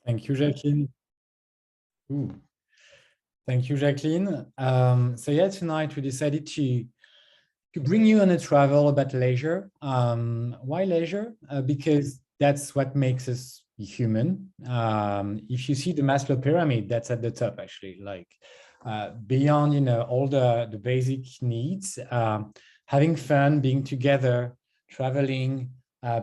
Thank you, Jacqueline. Ooh. Thank you, Jacqueline. So yeah, tonight we decided to bring you on a travel about leisure. Why leisure? Because that's what makes us human. If you see the Maslow pyramid, that's at the top actually. Like beyond all the basic needs, having fun, being together, traveling,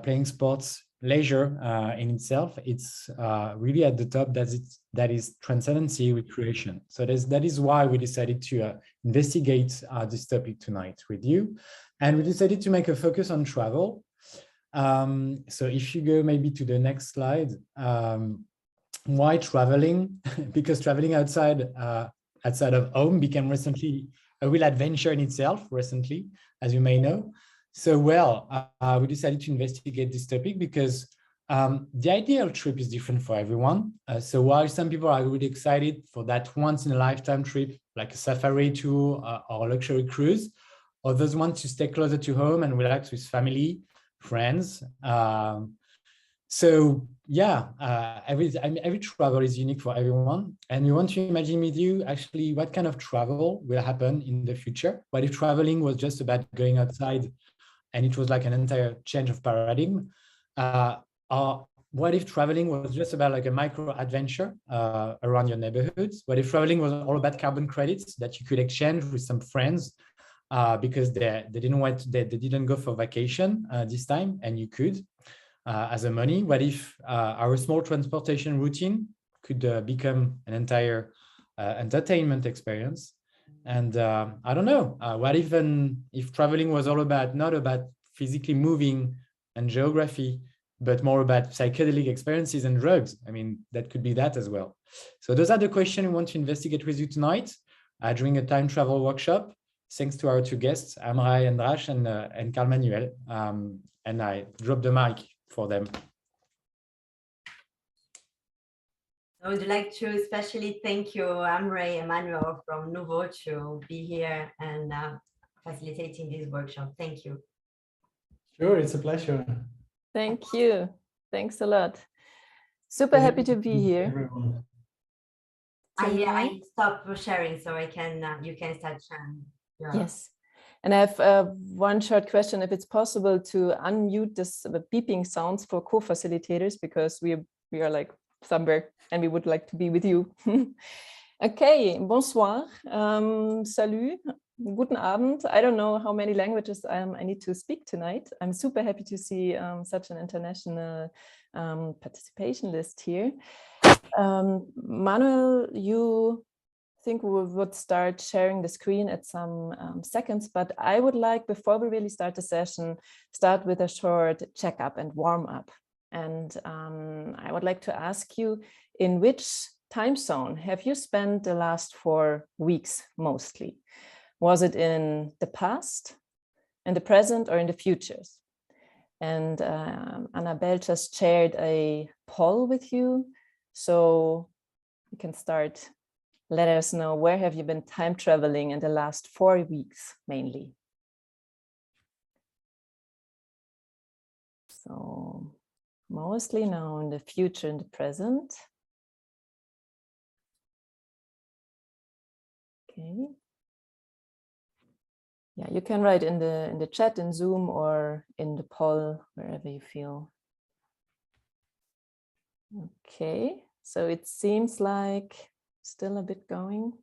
playing sports, leisure in itself, it's really at the top. That is transcendency with creation. So that is why we decided to investigate this topic tonight with you. And we decided to make a focus on travel. So if you go maybe to the next slide, why traveling? Because traveling outside of home became recently a real adventure in itself recently, as you may know. So we decided to investigate this topic because the ideal trip is different for everyone. So while some people are really excited for that once in a lifetime trip, like a safari tour or a luxury cruise, others want to stay closer to home and relax with family, friends. So yeah, every travel is unique for everyone. And we want to imagine with you actually what kind of travel will happen in the future. What if traveling was just about going outside and it was like an entire change of paradigm? Or what if traveling was just about like a micro adventure around your neighborhoods? What if traveling was all about carbon credits that you could exchange with some friends because they didn't go for vacation this time, and you could as a money? What if our small transportation routine could become an entire entertainment experience? And I don't know, what even if traveling was all about, not about physically moving and geography, but more about psychedelic experiences and drugs? I mean, that could be that as well. So those are the questions we want to investigate with you tonight during a time travel workshop. Thanks to our two guests, Amrei, Andrasch, and Manuel. And I drop the mic for them. I would like to especially thank you, Amrei and Manuel from Knoweaux, to be here and facilitating this workshop. Thank you. Sure, it's a pleasure. Thank you. Thanks a lot. Super happy to be here. Everyone. Yeah, I stopped sharing, so I can. You can start sharing. Yeah. Yes. And I have one short question, if it's possible to unmute this beeping sounds for co-facilitators, because we are like somewhere and we would like to be with you. Okay, bonsoir, salut, guten Abend. I don't know how many languages I need to speak tonight. I'm super happy to see such an international participation list here. Manuel, you think we would start sharing the screen at some seconds, but I would like, before we really start the session, start with a short checkup and warm up. And I would like to ask you, in which time zone have you spent the last 4 weeks mostly? Was it in the past, in the present, or in the futures? And Annabelle just shared a poll with you, so you can start. Let us know, where have you been time traveling in the last 4 weeks mainly? So mostly now in the future and the present. Okay. Yeah, you can write in the chat in Zoom or in the poll, wherever you feel. Okay, so it seems like still a bit going.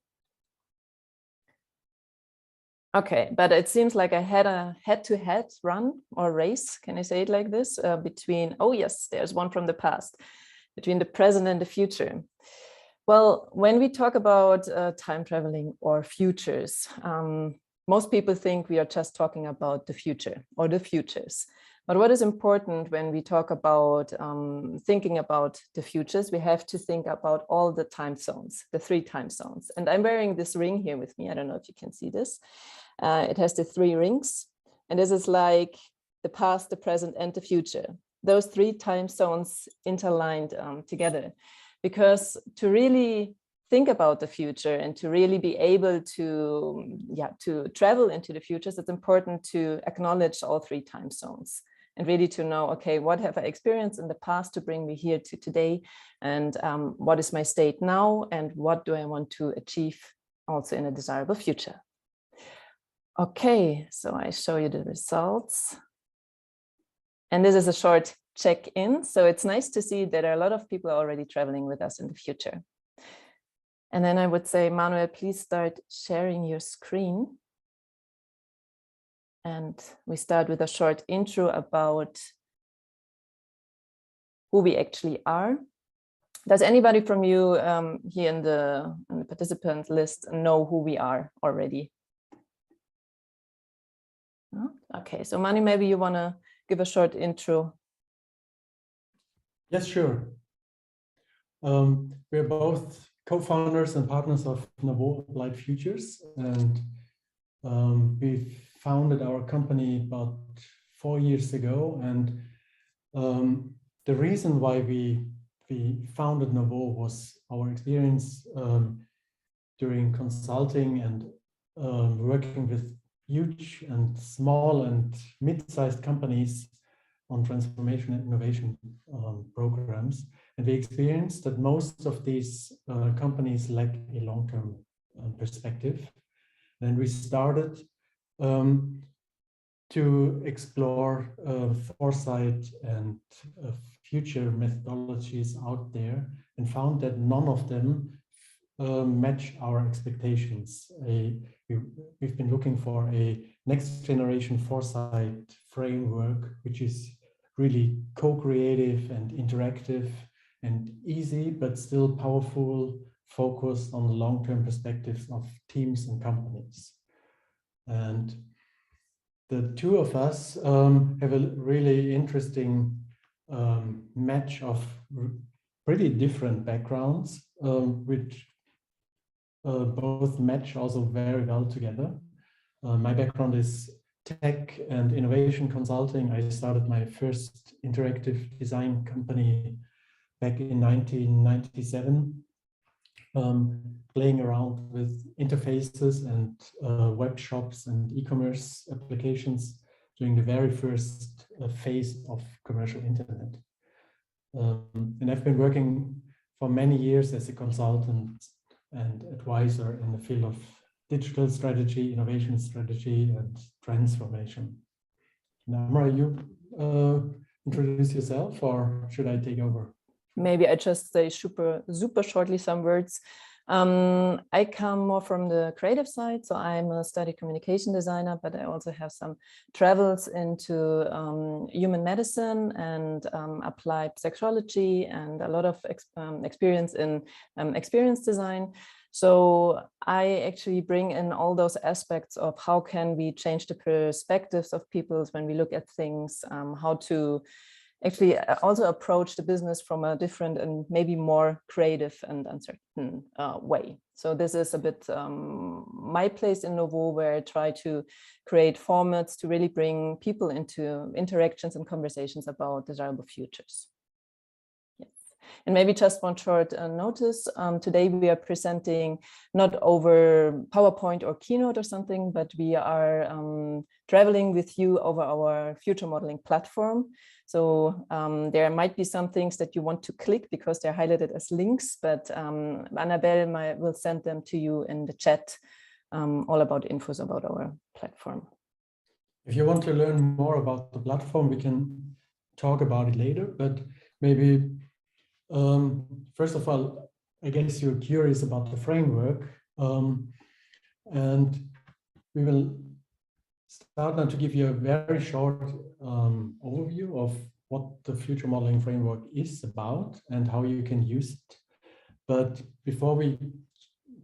Okay, but it seems like I had a head-to-head run or race, can I say it like this, between, oh yes, there's one from the past, between the present and the future. Well, when we talk about time traveling or futures, most people think we are just talking about the future or the futures. But what is important when we talk about thinking about the futures, we have to think about all the time zones, the 3 time zones. And I'm wearing this ring here with me. I don't know if you can see this. It has the 3 rings. And this is like the past, the present, and the future. Those 3 time zones interlined together. Because to really think about the future and to really be able to travel into the futures, it's important to acknowledge all 3 time zones and really to know, okay, what have I experienced in the past to bring me here to today, and what is my state now, and what do I want to achieve also in a desirable future. Okay, so I show you the results. And this is a short check-in. So it's nice to see that there are a lot of people already traveling with us in the future. And then I would say, Manuel, please start sharing your screen. And we start with a short intro about who we actually are. Does anybody from you here in the participant list know who we are already? No? Okay, so Manu, maybe you want to give a short intro. Yes, sure. We're both co-founders and partners of Knoweaux Applied Futures, and we founded our company about 4 years ago. And the reason why we founded Knoweaux was our experience during consulting and working with huge and small and mid-sized companies on transformation and innovation programs. And we experienced that most of these companies lack a long-term perspective. And we started to explore foresight and future methodologies out there, and found that none of them match our expectations. We've been looking for a next generation foresight framework, which is really co-creative and interactive and easy, but still powerful, focused on the long-term perspectives of teams and companies. And the two of us have a really interesting match of pretty different backgrounds, which both match also very well together. My background is tech and innovation consulting. I started my first interactive design company back in 1997, playing around with interfaces and web shops and e-commerce applications during the very first phase of commercial internet. And I've been working for many years as a consultant and advisor in the field of digital strategy, innovation strategy, and transformation. Now, Amrei, you introduce yourself, or should I take over? Maybe I just say super shortly some words. I come more from the creative side, so I'm a study communication designer, but I also have some travels into human medicine and applied sexuology, and a lot of experience in experience design. So I actually bring in all those aspects of how can we change the perspectives of people when we look at things, how to actually also approach the business from a different and maybe more creative and uncertain way. So this is a bit my place in Knoweaux, where I try to create formats to really bring people into interactions and conversations about desirable futures. And maybe just one short notice. Today we are presenting not over PowerPoint or Keynote or something, but we are traveling with you over our future modeling platform. So there might be some things that you want to click because they're highlighted as links, but Annabelle will send them to you in the chat, all about infos about our platform. If you want to learn more about the platform, we can talk about it later, but maybe first of all, I guess you're curious about the framework, and we will start now to give you a very short overview of what the future modeling framework is about and how you can use it. But before we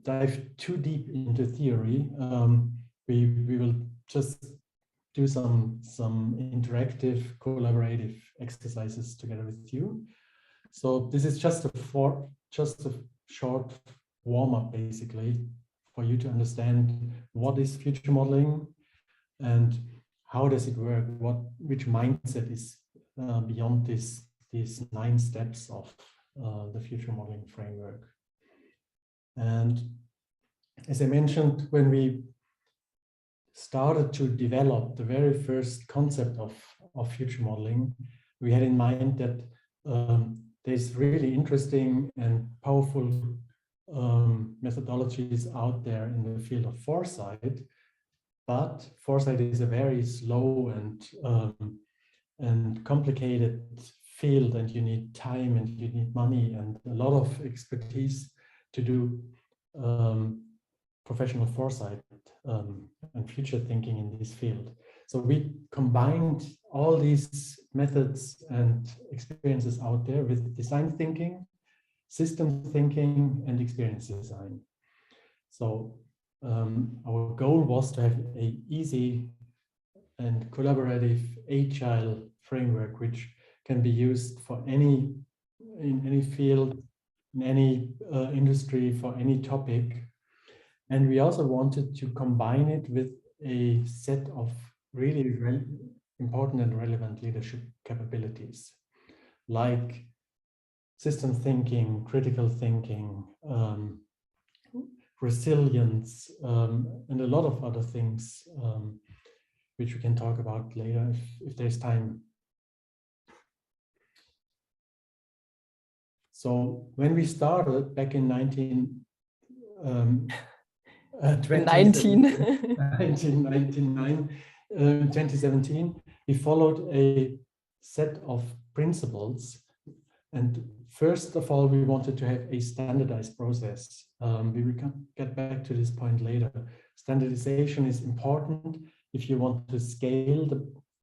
dive too deep into theory, we will just do some interactive, collaborative exercises together with you. So this is just a short warm-up, basically, for you to understand what is future modeling and how does it work, which mindset is beyond these 9 steps of the future modeling framework. And as I mentioned, when we started to develop the very first concept of future modeling, we had in mind that there's really interesting and powerful methodologies out there in the field of foresight, but foresight is a very slow and complicated field, and you need time and you need money and a lot of expertise to do professional foresight and future thinking in this field. So we combined all these methods and experiences out there with design thinking, system thinking, and experience design. So our goal was to have an easy and collaborative agile framework which can be used for in any field, in any industry, for any topic. And we also wanted to combine it with a set of really important and relevant leadership capabilities, like system thinking, critical thinking, resilience, and a lot of other things, which we can talk about later if there's time. So when we started back in 2017, we followed a set of principles. And first of all, we wanted to have a standardized process. We will get back to this point later. Standardization is important if you want to scale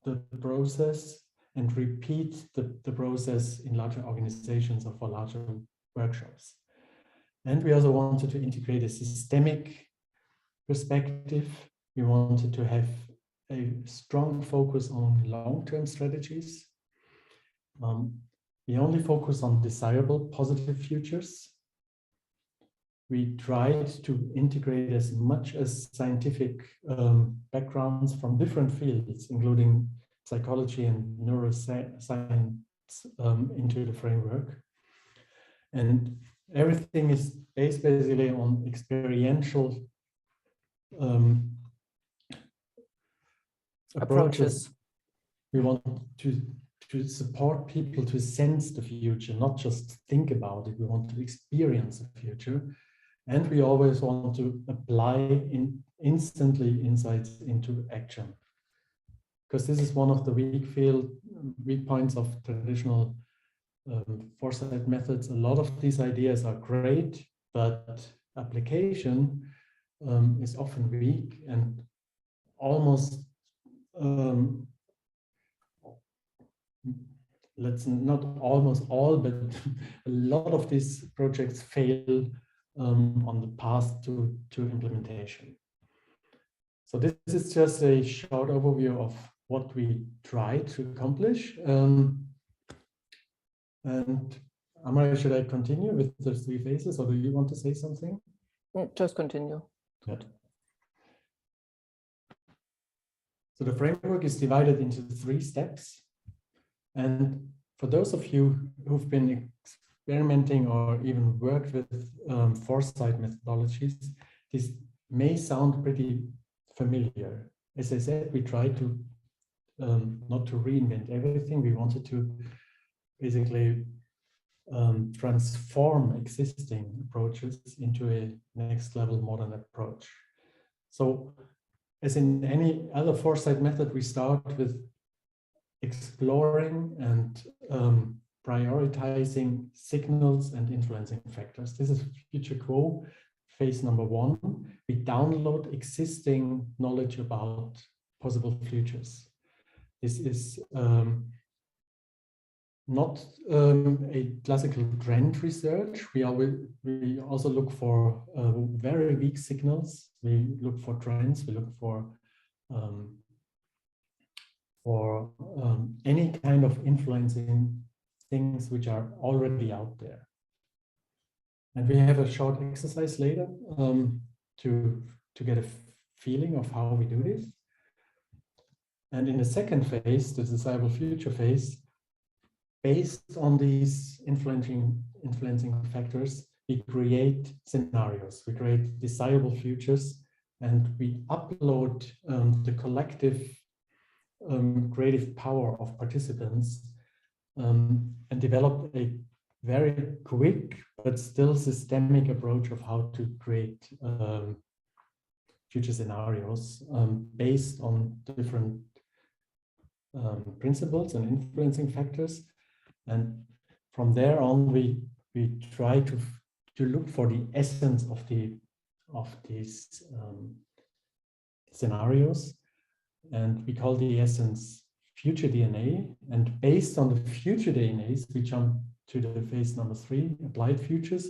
the process and repeat the process in larger organizations or for larger workshops. And we also wanted to integrate a systemic perspective. We wanted to have a strong focus on long-term strategies. We only focus on desirable, positive futures. We tried to integrate as much as scientific backgrounds from different fields, including psychology and neuroscience, into the framework. And everything is based basically on experiential approaches. We want to support people to sense the future, not just think about it. We want to experience the future. And we always want to apply instantly insights into action. Because this is one of the weak points of traditional foresight methods. A lot of these ideas are great, but application is often weak and almost not almost all, but a lot of these projects fail on the path to implementation. So this is just a short overview of what we tried to accomplish. And Amrei, should I continue with the 3 phases, or do you want to say something? Just continue. Good. So the framework is divided into 3 steps. And for those of you who've been experimenting or even worked with foresight methodologies, this may sound pretty familiar. As I said, we tried to not to reinvent everything. We wanted to basically transform existing approaches into a next level modern approach. So as in any other foresight method, we start with exploring and prioritizing signals and influencing factors. This is future quo, phase number 1. We download existing knowledge about possible futures. This is not a classical trend research. We also look for very weak signals. We look for trends. We look for any kind of influencing things which are already out there. And we have a short exercise later to get a feeling of how we do this. And in the second phase, the desirable future phase, based on these influencing factors, we create scenarios. We create desirable futures and we upload the collective creative power of participants and develop a very quick but still systemic approach of how to create future scenarios based on different principles and influencing factors. And from there on, we try to look for the essence of these scenarios, and we call the essence future DNA. And based on the future DNAs, we jump to the phase number 3, applied futures.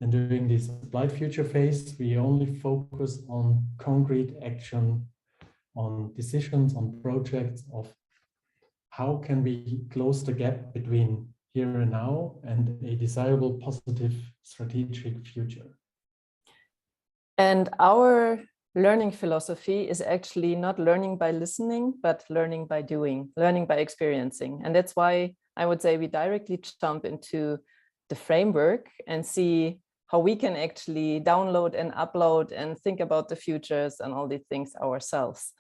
And during this applied future phase, we only focus on concrete action, on decisions, on projects of how can we close the gap between here and now and a desirable, positive, strategic future. And our learning philosophy is actually not learning by listening, but learning by doing, learning by experiencing. And that's why I would say we directly jump into the framework and see how we can actually download and upload and think about the futures and all these things ourselves.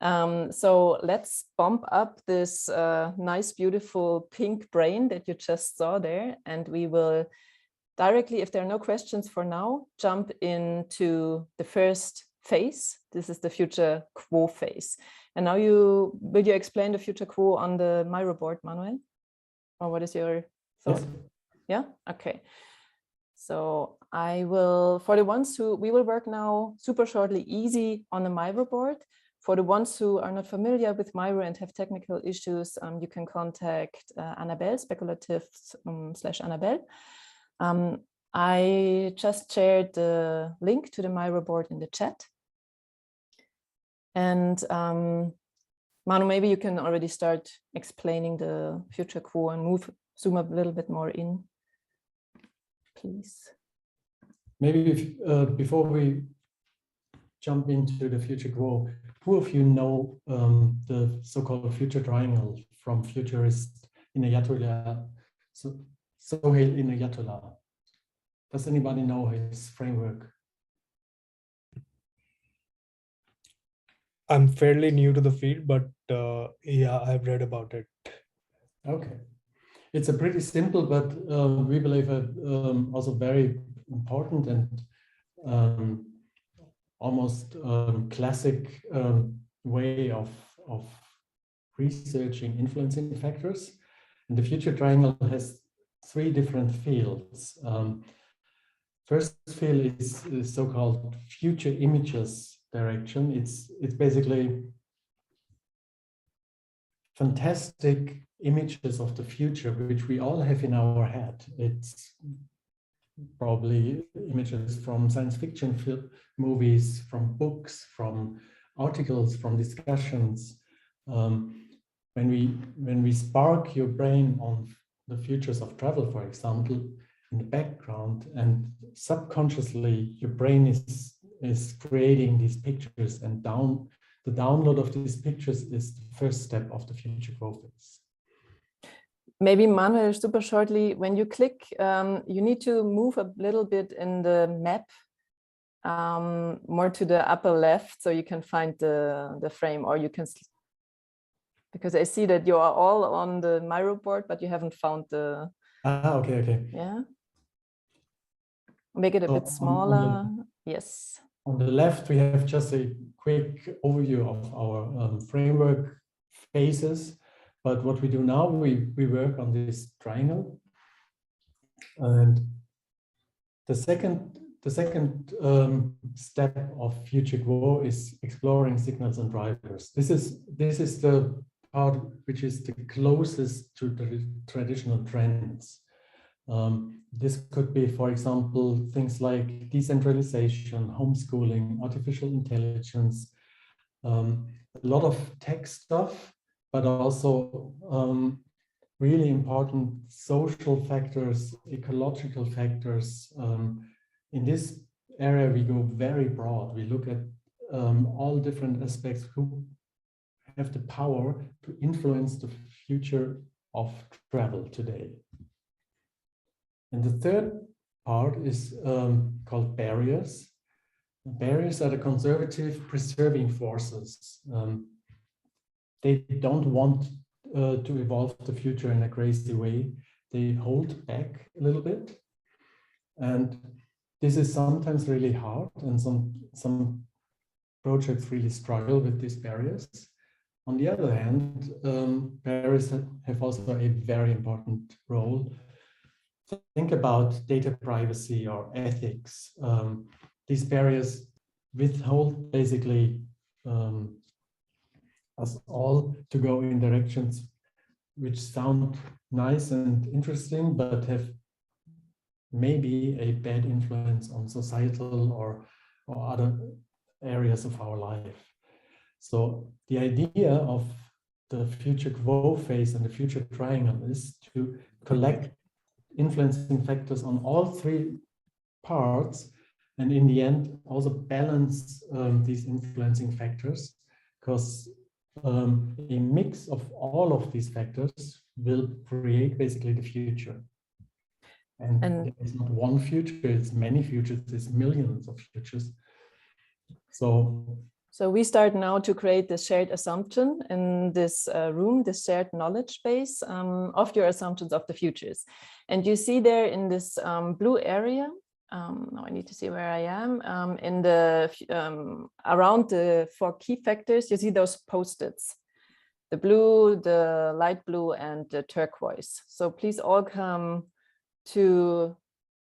So let's bump up this nice, beautiful pink brain that you just saw there. And we will directly, if there are no questions for now, jump into the first phase. This is the future quo phase. And now will you explain the future quo on the Miro board, Manuel? Or what is your thought? Yes. Yeah, okay. So I will, for the ones who, we will work now super shortly, easy on the Miro board. For the ones who are not familiar with Miro and have technical issues, you can contact Annabelle, speculative/Annabelle. I just shared the link to the Miro board in the chat. And Manu, maybe you can already start explaining the future quo and zoom up a little bit more in, please. Maybe before we jump into the future quo, who of you know the so-called future triangle from futurist Inayatollah Sohail Inayatollah? Does anybody know his framework? I'm fairly new to the field, but yeah, I've read about it. Okay. It's a pretty simple, but we believe also very important and almost classic way of researching influencing factors. And the future triangle has 3 different fields. First field is the so-called future images direction. It's basically fantastic images of the future, which we all have in our head. It's probably images from science fiction movies, from books, from articles, from discussions. When we spark your brain on the futures of travel, for example, in the background, and subconsciously your brain is creating these pictures, and the download of these pictures is the first step of the future quo phase. Maybe Manuel, super shortly, when you click, you need to move a little bit in the map, more to the upper left, so you can find the frame, or you can, because I see that you are all on the Miro board, but you haven't found the. Okay. Yeah. Make it a bit smaller. Yes. On the left, we have just a quick overview of our framework phases. But what we do now, we work on this triangle. And the second step of future quo is exploring signals and drivers. This is the part which is the closest to the traditional trends. This could be, for example, things like decentralization, homeschooling, artificial intelligence, a lot of tech stuff, but also really important social factors, ecological factors. In this area, we go very broad. We look at all different aspects who have the power to influence the future of travel today. And the third part is called barriers. Barriers are the conservative preserving forces. They don't want to evolve the future in a crazy way. They hold back a little bit. And this is sometimes really hard, and some projects really struggle with these barriers. On the other hand, barriers have also a very important role. Think about data privacy or ethics. These barriers withhold basically us all to go in directions which sound nice and interesting, but have maybe a bad influence on societal or other areas of our life. So the idea of the future Knoweaux phase and the future triangle is to collect influencing factors on all three parts, and in the end also balance these influencing factors, because a mix of all of these factors will create basically the future. And it's not one future, it's many futures, it's millions of futures. So we start now to create this shared assumption in this room, this shared knowledge base of your assumptions of the futures. And you see there in this blue area, now I need to see where I am, in the around the 4 key factors, you see those post-its, the blue, the light blue, and the turquoise. So please all come to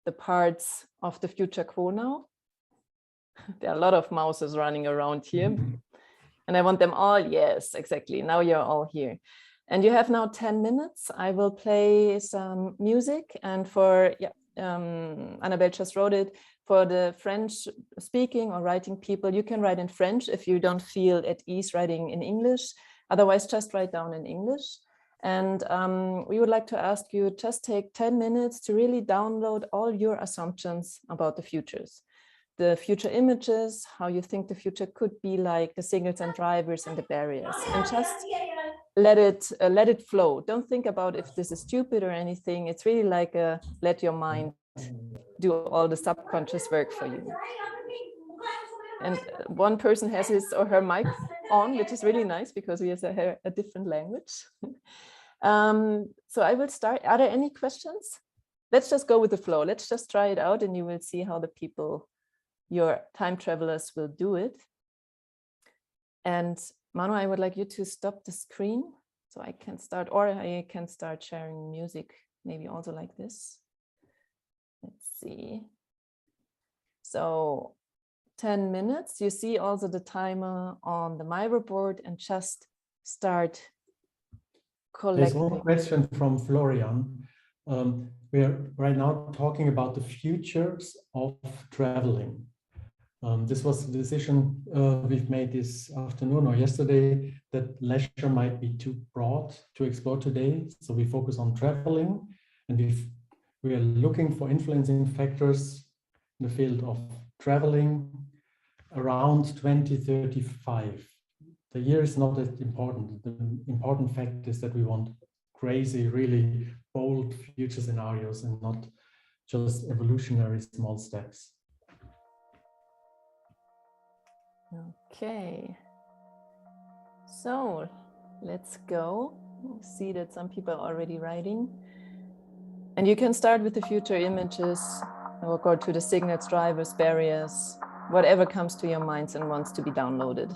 the parts of the future Knoweaux now. There are a lot of mouses running around here, and I want them all. Yes, exactly. Now you're all here. And you have now 10 minutes. I will play some music, and for, Annabelle just wrote it, for the French speaking or writing people, you can write in French if you don't feel at ease writing in English. Otherwise, just write down in English. And we would like to ask you, just take 10 minutes to really download all your assumptions about the futures. The future images, how you think the future could be like, the signals and drivers and the barriers, and just let it flow. Don't think about if this is stupid or anything. It's really like let your mind do all the subconscious work for you. And one person has his or her mic on, which is really nice because we have a different language. So I will start. Are there any questions? Let's just go with the flow. Let's just try it out, and you will see how the people, your time travelers, will do it. And Manuel, I would like you to stop the screen so I can start, or I can start sharing music, maybe also like this. Let's see. So 10 minutes, you see also the timer on the Miro board, and just start collecting. There's one question from Florian. We are right now talking about the futures of traveling. This was the decision we've made this afternoon or yesterday, that leisure might be too broad to explore today. So we focus on traveling, and we are looking for influencing factors in the field of traveling around 2035. The year is not that important. The important fact is that we want crazy, really bold future scenarios and not just evolutionary small steps. Okay, so let's go. See that some people are already writing. And you can start with the future images, or go to the signals, drivers, barriers, whatever comes to your minds and wants to be downloaded.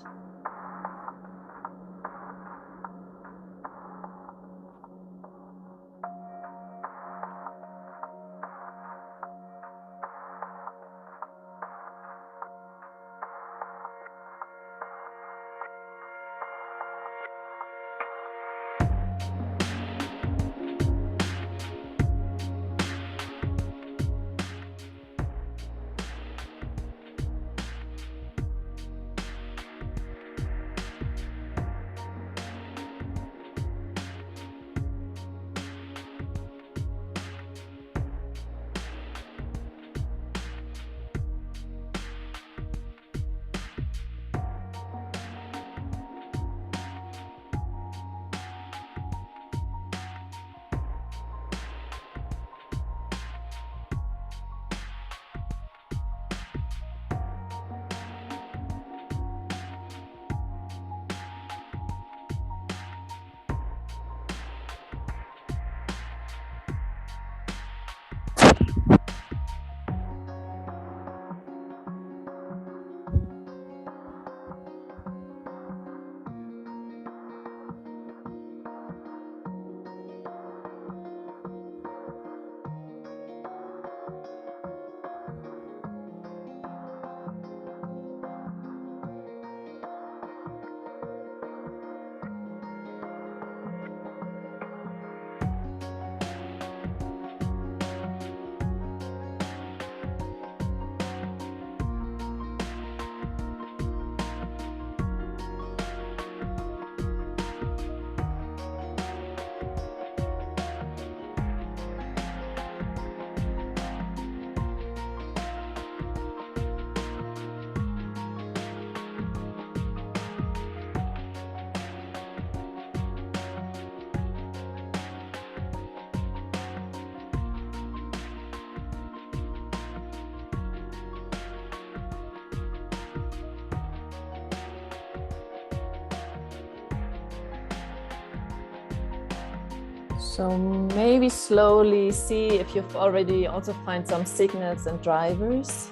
So maybe slowly see if you've already also find some signals and drivers,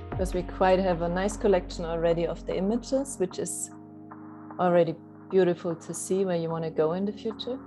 because we quite have a nice collection already of the images, which is already beautiful to see where you want to go in the future.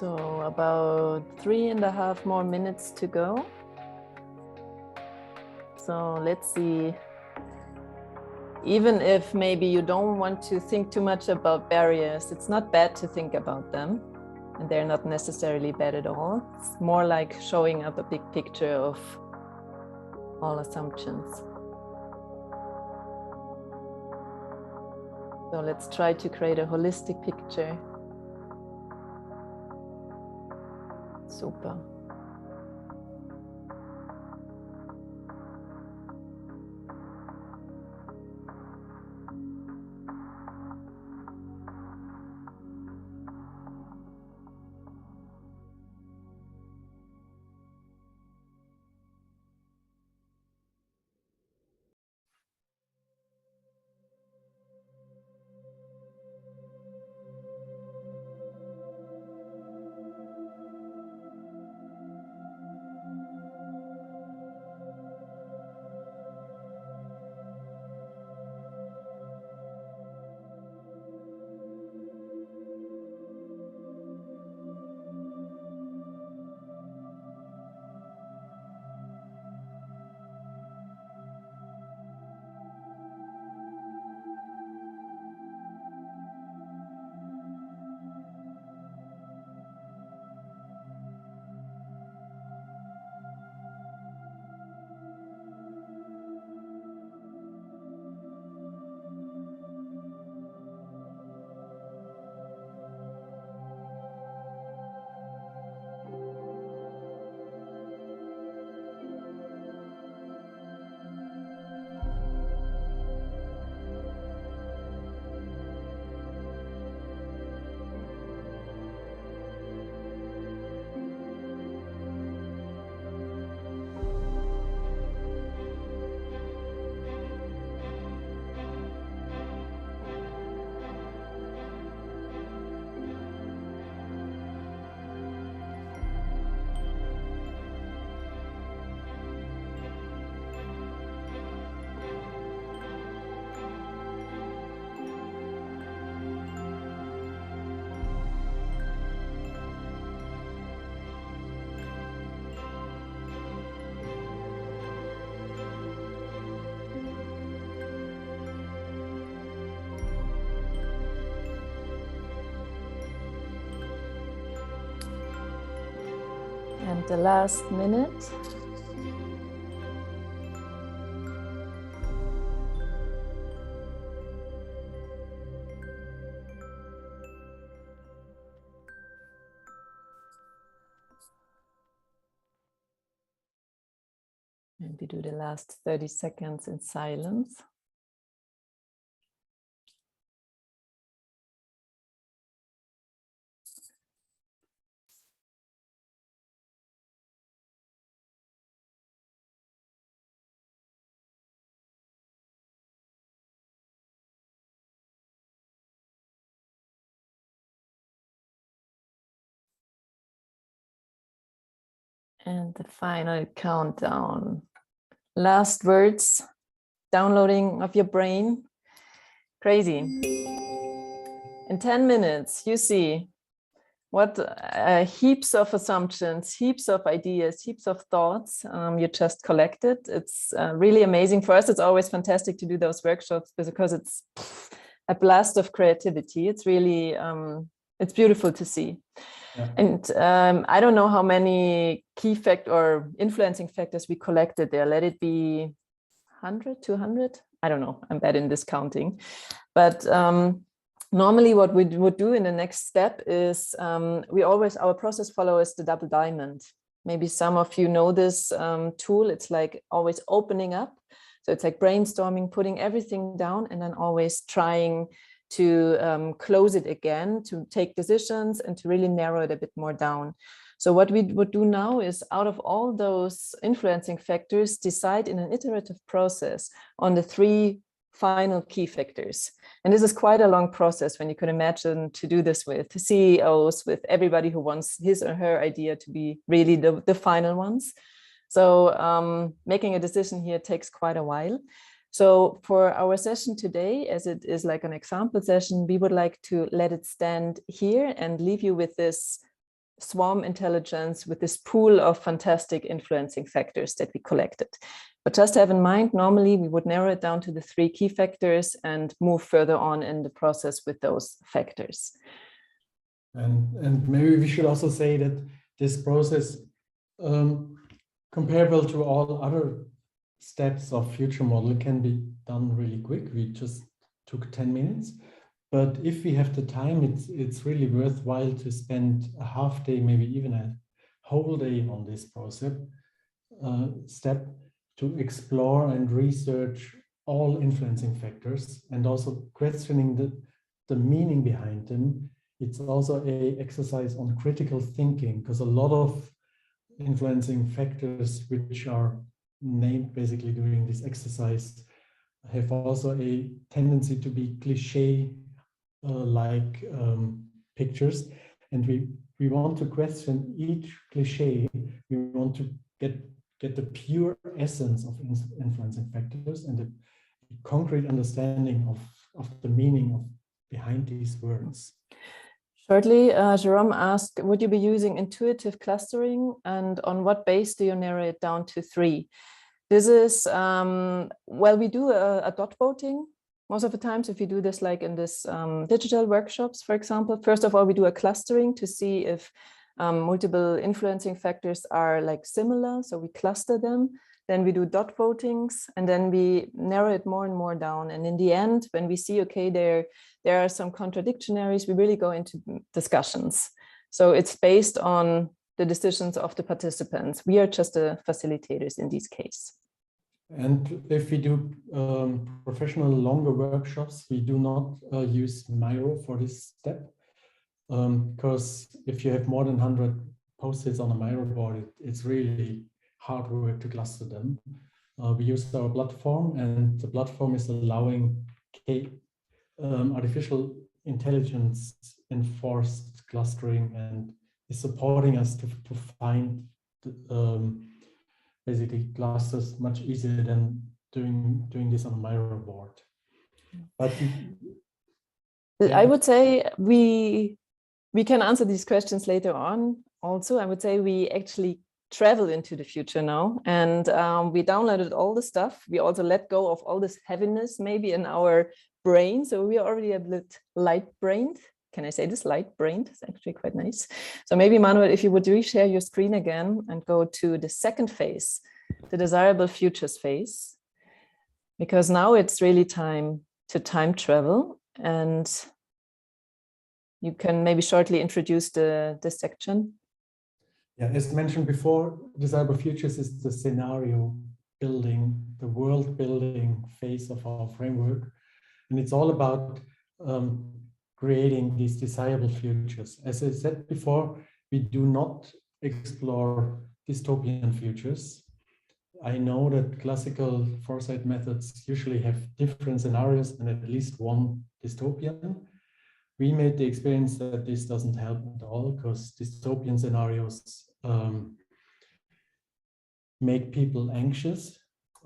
So about 3.5 more minutes to go. So let's see, even if maybe you don't want to think too much about barriers, it's not bad to think about them, and they're not necessarily bad at all. It's more like showing up a big picture of all assumptions. So let's try to create a holistic picture. Super. And the last minute. And we do the last 30 seconds in silence. And the final countdown. Last words, downloading of your brain. Crazy. In 10 minutes, you see what heaps of assumptions, heaps of ideas, heaps of thoughts you just collected. It's really amazing. For us, it's always fantastic to do those workshops because it's a blast of creativity. It's really, it's beautiful to see. Yeah. And I don't know how many key fact or influencing factors we collected there. Let it be 100, 200? I don't know. I'm bad in this counting. But normally what we would do in the next step is our process follows the double diamond. Maybe some of you know this tool. It's like always opening up. So it's like brainstorming, putting everything down and then always trying to close it again, to take decisions and to really narrow it a bit more down. So what we would do now is out of all those influencing factors, decide in an iterative process on the 3 final key factors. And this is quite a long process when you can imagine to do this with CEOs, with everybody who wants his or her idea to be really the final ones. So making a decision here takes quite a while. So for our session today, as it is like an example session, we would like to let it stand here and leave you with this swarm intelligence, with this pool of fantastic influencing factors that we collected. But just have in mind, normally we would narrow it down to the 3 key factors and move further on in the process with those factors. And maybe we should also say that this process, comparable to all other steps of future model, can be done really quick. We just took 10 minutes, but if we have the time, it's really worthwhile to spend a half day, maybe even a whole day on this process step to explore and research all influencing factors and also questioning the meaning behind them. It's also an exercise on critical thinking, because a lot of influencing factors which are named basically during this exercise have also a tendency to be cliche like pictures, and we want to question each cliche. We want to get the pure essence of influencing factors and the concrete understanding of the meaning behind these words. Shortly, Jerome asked, would you be using intuitive clustering, and on what base do you narrow it down to 3? This is, well, we do a dot voting. Most of the times, if we do this like in this digital workshops, for example, first of all, we do a clustering to see if multiple influencing factors are like similar. So we cluster them, then we do dot votings, and then we narrow it more and more down. And in the end, when we see, okay, there are some contradictionaries, we really go into discussions. So it's based on the decisions of the participants. We are just the facilitators in this case. And if we do professional longer workshops, we do not use Miro for this step, because if you have more than 100 post-its on a Miro board, it's really hard work to cluster them. We use our platform, and the platform is allowing artificial intelligence enforced clustering and is supporting us to find basically clusters much easier than doing this on a Miro board. But I would say we can answer these questions later on. Also, I would say we actually travel into the future now, and we downloaded all the stuff. We also let go of all this heaviness maybe in our brain. So we are already a bit light-brained, can I say this, light-brained? It's actually quite nice. So maybe Manuel, if you would reshare your screen again and go to the second phase, the desirable futures phase, because now it's really time to time travel, and you can maybe shortly introduce this section. Yeah, as mentioned before, desirable futures is the scenario building, the world building phase of our framework. And it's all about creating these desirable futures. As I said before, we do not explore dystopian futures. I know that classical foresight methods usually have different scenarios and at least one dystopian. We made the experience that this doesn't help at all, because dystopian scenarios make people anxious,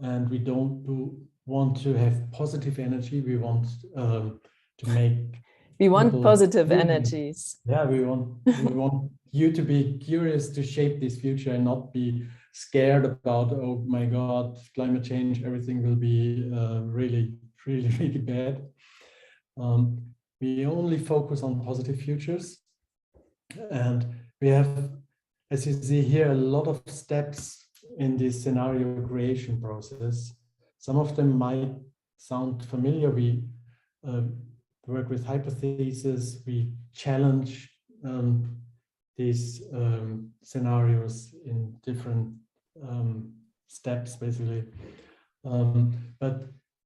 and we don't want to have positive energy. We want to make positive curious. energies. Yeah, we want you to be curious to shape this future and not be scared about, oh my God, climate change, everything will be really bad. We only focus on positive futures, and we have, as you see here, a lot of steps in this scenario creation process. Some of them might sound familiar. We work with hypotheses, we challenge these scenarios in different steps, basically. But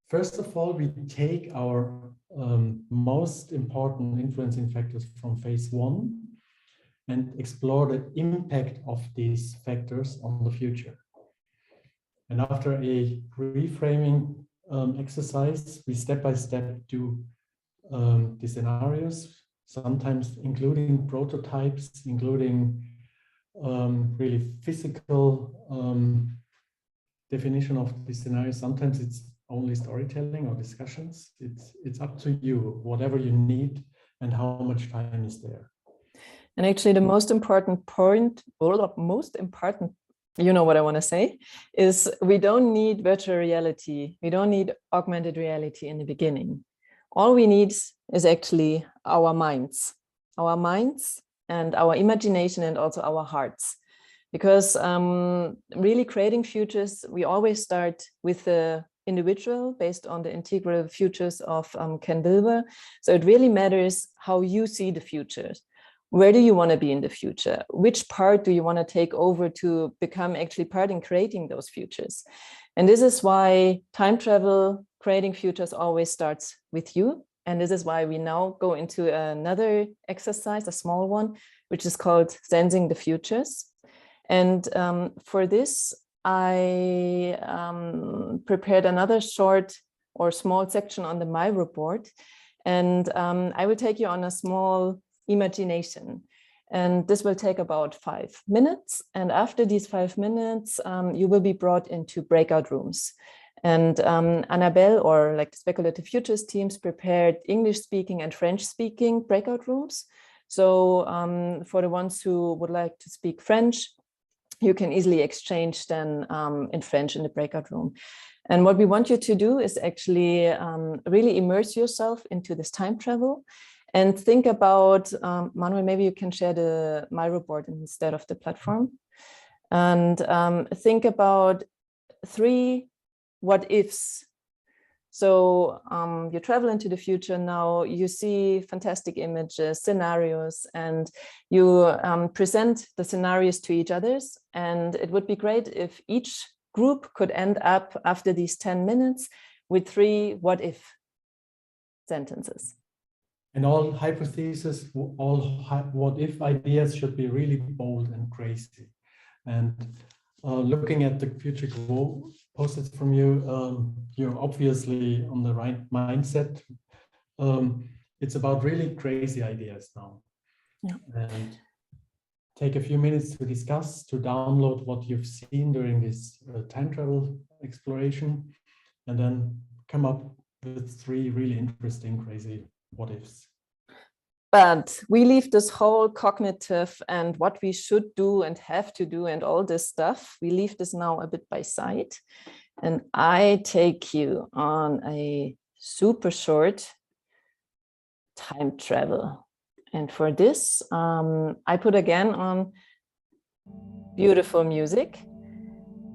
first of all, we take our most important influencing factors from phase 1 and explore the impact of these factors on the future. And after a reframing exercise, we step by step do the scenarios, sometimes including prototypes, including really physical definition of the scenario. Sometimes it's only storytelling or discussions. It's up to you, whatever you need and how much time is there. And actually the most important point, or most important, you know what I want to say, is we don't need virtual reality. We don't need augmented reality in the beginning. All we need is actually our minds and our imagination and also our hearts. Because really creating futures, we always start with the individual based on the integral futures of Ken Wilber. So it really matters how you see the futures. Where do you want to be in the future? Which part do you want to take over to become actually part in creating those futures? And this is why time travel, creating futures always starts with you. And this is why we now go into another exercise, a small one, which is called Sensing the Futures. And for this, I prepared another short or small section on the Miro board. And I will take you on a small imagination. And this will take about 5 minutes. And after these 5 minutes, you will be brought into breakout rooms. And Annabelle, or like the Speculative Futures teams, prepared English-speaking and French-speaking breakout rooms. So for the ones who would like to speak French, you can easily exchange then in French in the breakout room. And what we want you to do is actually really immerse yourself into this time travel and think about, Manuel, maybe you can share the Miro board instead of the platform. And think about 3 what ifs. So you travel into the future now, you see fantastic images, scenarios, and you present the scenarios to each other. And it would be great if each group could end up after these 10 minutes with 3 what if sentences. And all hypotheses, all what if ideas should be really bold and crazy. And looking at the future posted from you, you're obviously on the right mindset. It's about really crazy ideas now. Yeah. And take a few minutes to discuss, to download what you've seen during this time travel exploration, and then come up with 3 really interesting, crazy what ifs. But we leave this whole cognitive and what we should do and have to do and all this stuff, we leave this now a bit by side. And I take you on a super short time travel And for this, I put again on beautiful music.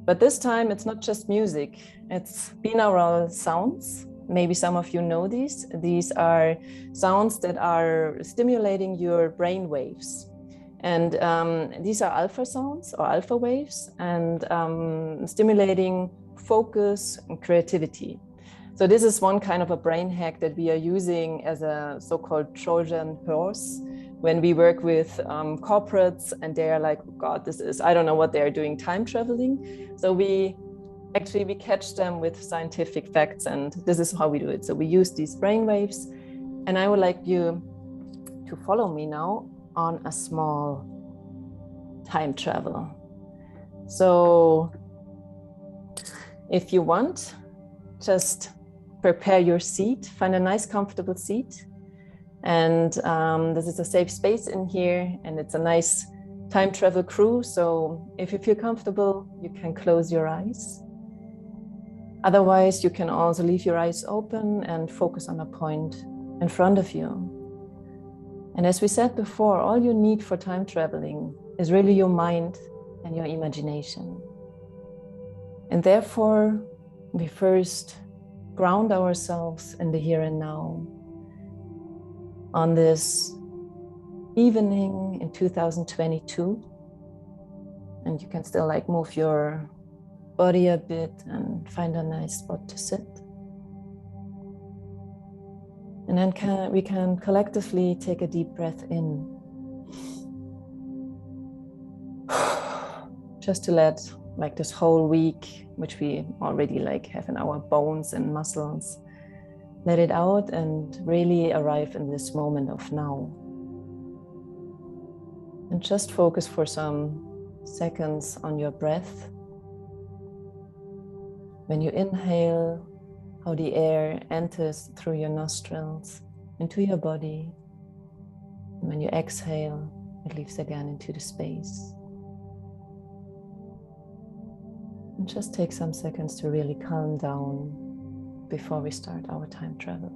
But this time it's not just music, it's binaural sounds. Maybe some of you know these. These are sounds that are stimulating your brain waves. And these are alpha sounds or alpha waves and stimulating focus and creativity. So this is one kind of a brain hack that we are using as a so-called Trojan horse when we work with corporates and they are like, oh God, I don't know what they are doing, time traveling. So we catch them with scientific facts, and this is how we do it. So we use these brain waves, and I would like you to follow me now on a small time travel. So if you want, just prepare your seat, find a nice comfortable seat. And this is a safe space in here, and it's a nice time travel crew. So if you feel comfortable, you can close your eyes. Otherwise, you can also leave your eyes open and focus on a point in front of you. And as we said before, all you need for time traveling is really your mind and your imagination. And therefore, we first ground ourselves in the here and now. On this evening in 2022, and you can still like move your body a bit and find a nice spot to sit. And then we can collectively take a deep breath in. Just to let like this whole week, which we already like have in our bones and muscles, let it out and really arrive in this moment of now. And just focus for some seconds on your breath. When you inhale, how the air enters through your nostrils into your body. And when you exhale, it leaves again into the space. And just take some seconds to really calm down before we start our time travel.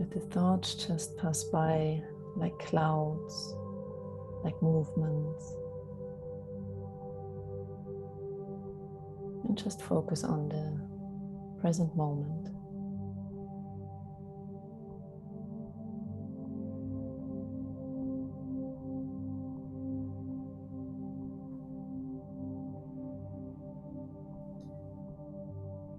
Let the thoughts just pass by like clouds, like movements. And just focus on the present moment.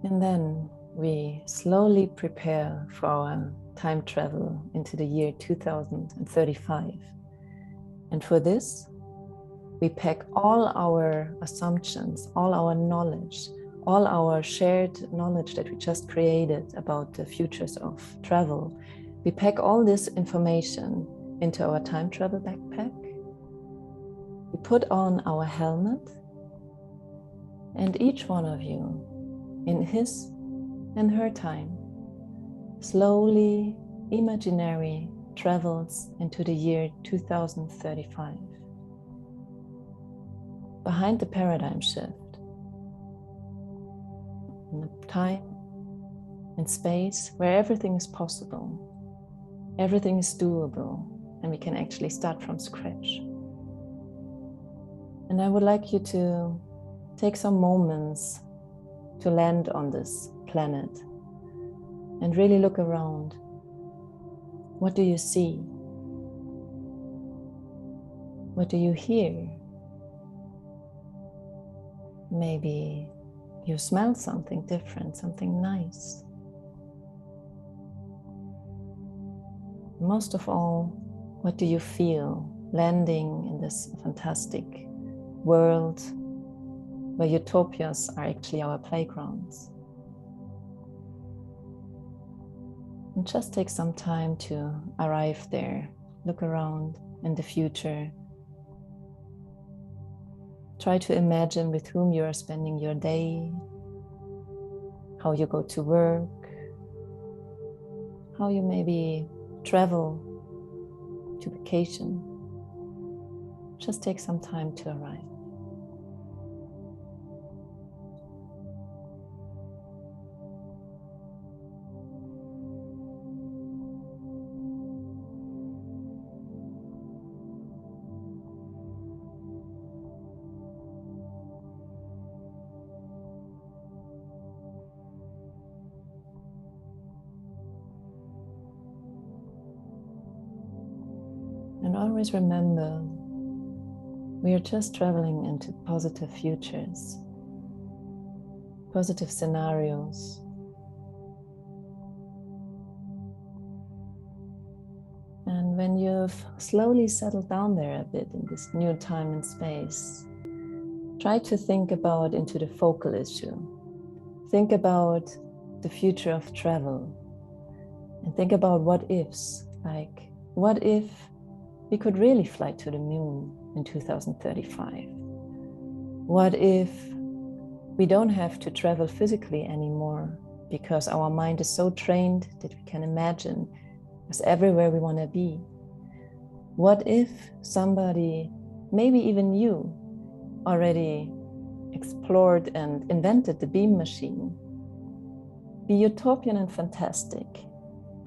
And then we slowly prepare for our time travel into the year 2035. And for this, we pack all our assumptions, all our knowledge, all our shared knowledge that we just created about the futures of travel. We pack all this information into our time travel backpack. We put on our helmet, and each one of you, in his and her time, slowly, imaginary travels into the year 2035. Behind the paradigm shift, in a time and space where everything is possible, everything is doable, and we can actually start from scratch. And I would like you to take some moments to land on this planet and really look around. What do you see? What do you hear? Maybe you smell something different, something nice. Most of all, what do you feel landing in this fantastic world where utopias are actually our playgrounds? And just take some time to arrive there, look around in the future. Try to imagine with whom you are spending your day, how you go to work, how you maybe travel to vacation. Just take some time to arrive. And always remember, we are just traveling into positive futures, positive scenarios. And when you've slowly settled down there a bit in this new time and space, try to think about into the focal issue. Think about the future of travel and think about what ifs, like what if we could really fly to the moon in 2035? What if we don't have to travel physically anymore because our mind is so trained that we can imagine us everywhere we want to be? What if somebody, maybe even you, already explored and invented the beam machine? Be utopian and fantastic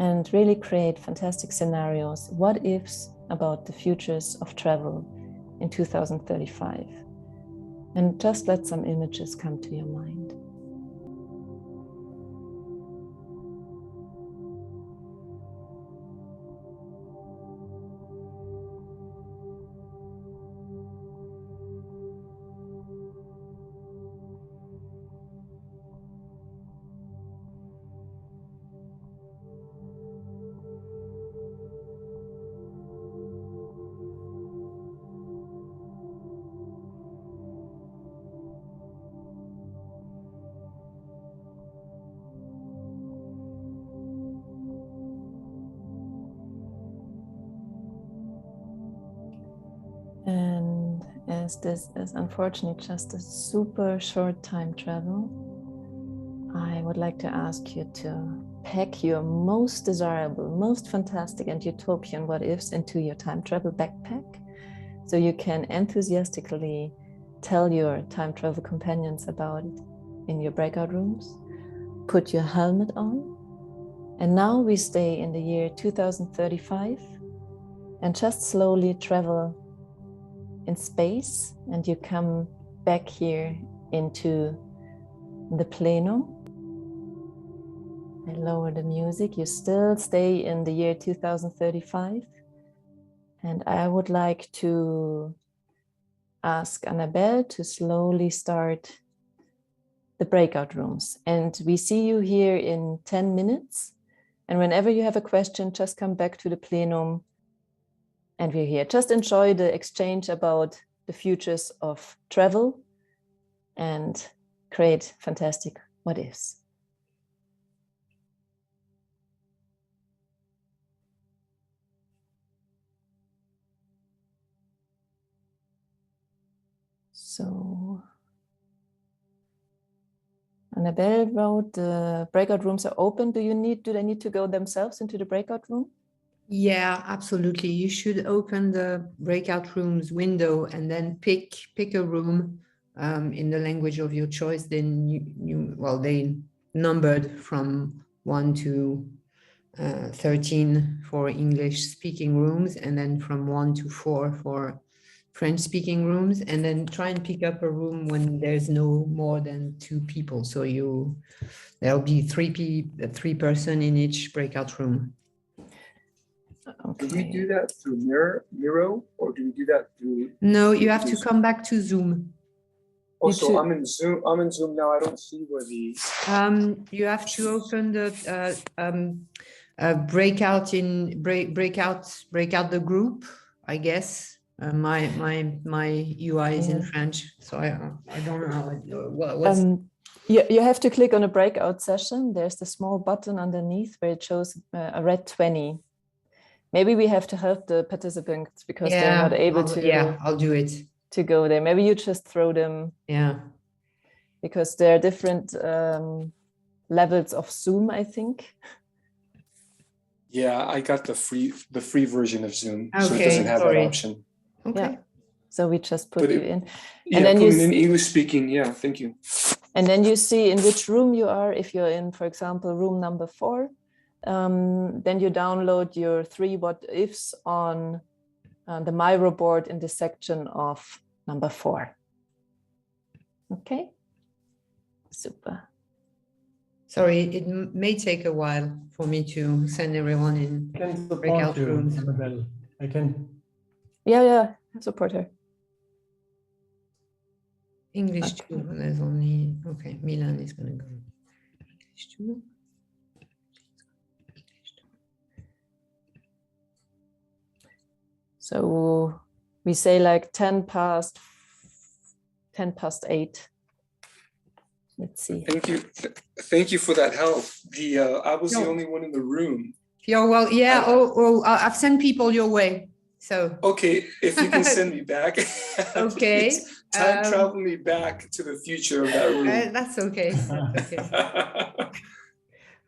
and really create fantastic scenarios, what ifs about the futures of travel in 2035. And just let some images come to your mind. And as this is unfortunately just a super short time travel, I would like to ask you to pack your most desirable, most fantastic and utopian what ifs into your time travel backpack, so you can enthusiastically tell your time travel companions about it in your breakout rooms. Put your helmet on. And now we stay in the year 2035 and just slowly travel in space, and you come back here into the plenum. I lower the music. You still stay in the year 2035. And I would like to ask Annabelle to slowly start the breakout rooms. And we see you here in 10 minutes. And whenever you have a question, just come back to the plenum. And we're here. Just enjoy the exchange about the futures of travel and create fantastic what ifs. So Annabelle wrote, the breakout rooms are open. Do they need to go themselves into the breakout room? Yeah, absolutely. You should open the breakout rooms window and then pick a room in the language of your choice. Then they numbered from 1 to 13 for English speaking rooms, and then from 1 to 4 for French speaking rooms, and then try and pick up a room when there's no more than 2 people. So there'll be 3 person in each breakout room. Okay. Do we do that through Miro, or do we do that through? No, you have to come back to Zoom. Oh, so I'm in Zoom. I'm in Zoom now. I don't see where the. You have to open the break out the group, I guess. My UI is in French, so I don't know what's. You have to click on a breakout session. There's the small button underneath where it shows a red 20. Maybe we have to help the participants because they're not able to. Yeah, I'll do it. To go there. Maybe you just throw them. Yeah. Because there are different levels of Zoom, I think. Yeah, I got the free version of Zoom, so it Okay, doesn't have sorry. that option. Okay. Yeah. So we just put But you it- in. Yeah, then put you me in English speaking. Yeah, thank you. And then you see in which room you are. If you're in, for example, room number 4, then you download your 3 what ifs on the Miro board in the section of number 4. Okay, super. Sorry, it may take a while for me to send everyone in. I can Breakout support you, rooms. Annabelle. I can. Yeah, support her. English Okay. too. There's only, okay, Milan is going to go. English too. So we say like 10 past 8. Let's see. Thank you. Thank you for that help. I was the No. only one in the room. Yeah, well, yeah. I- I've sent people your way. So, Okay, if you can send me back. Okay, please time travel me back to the future of that room. that's okay. That's okay.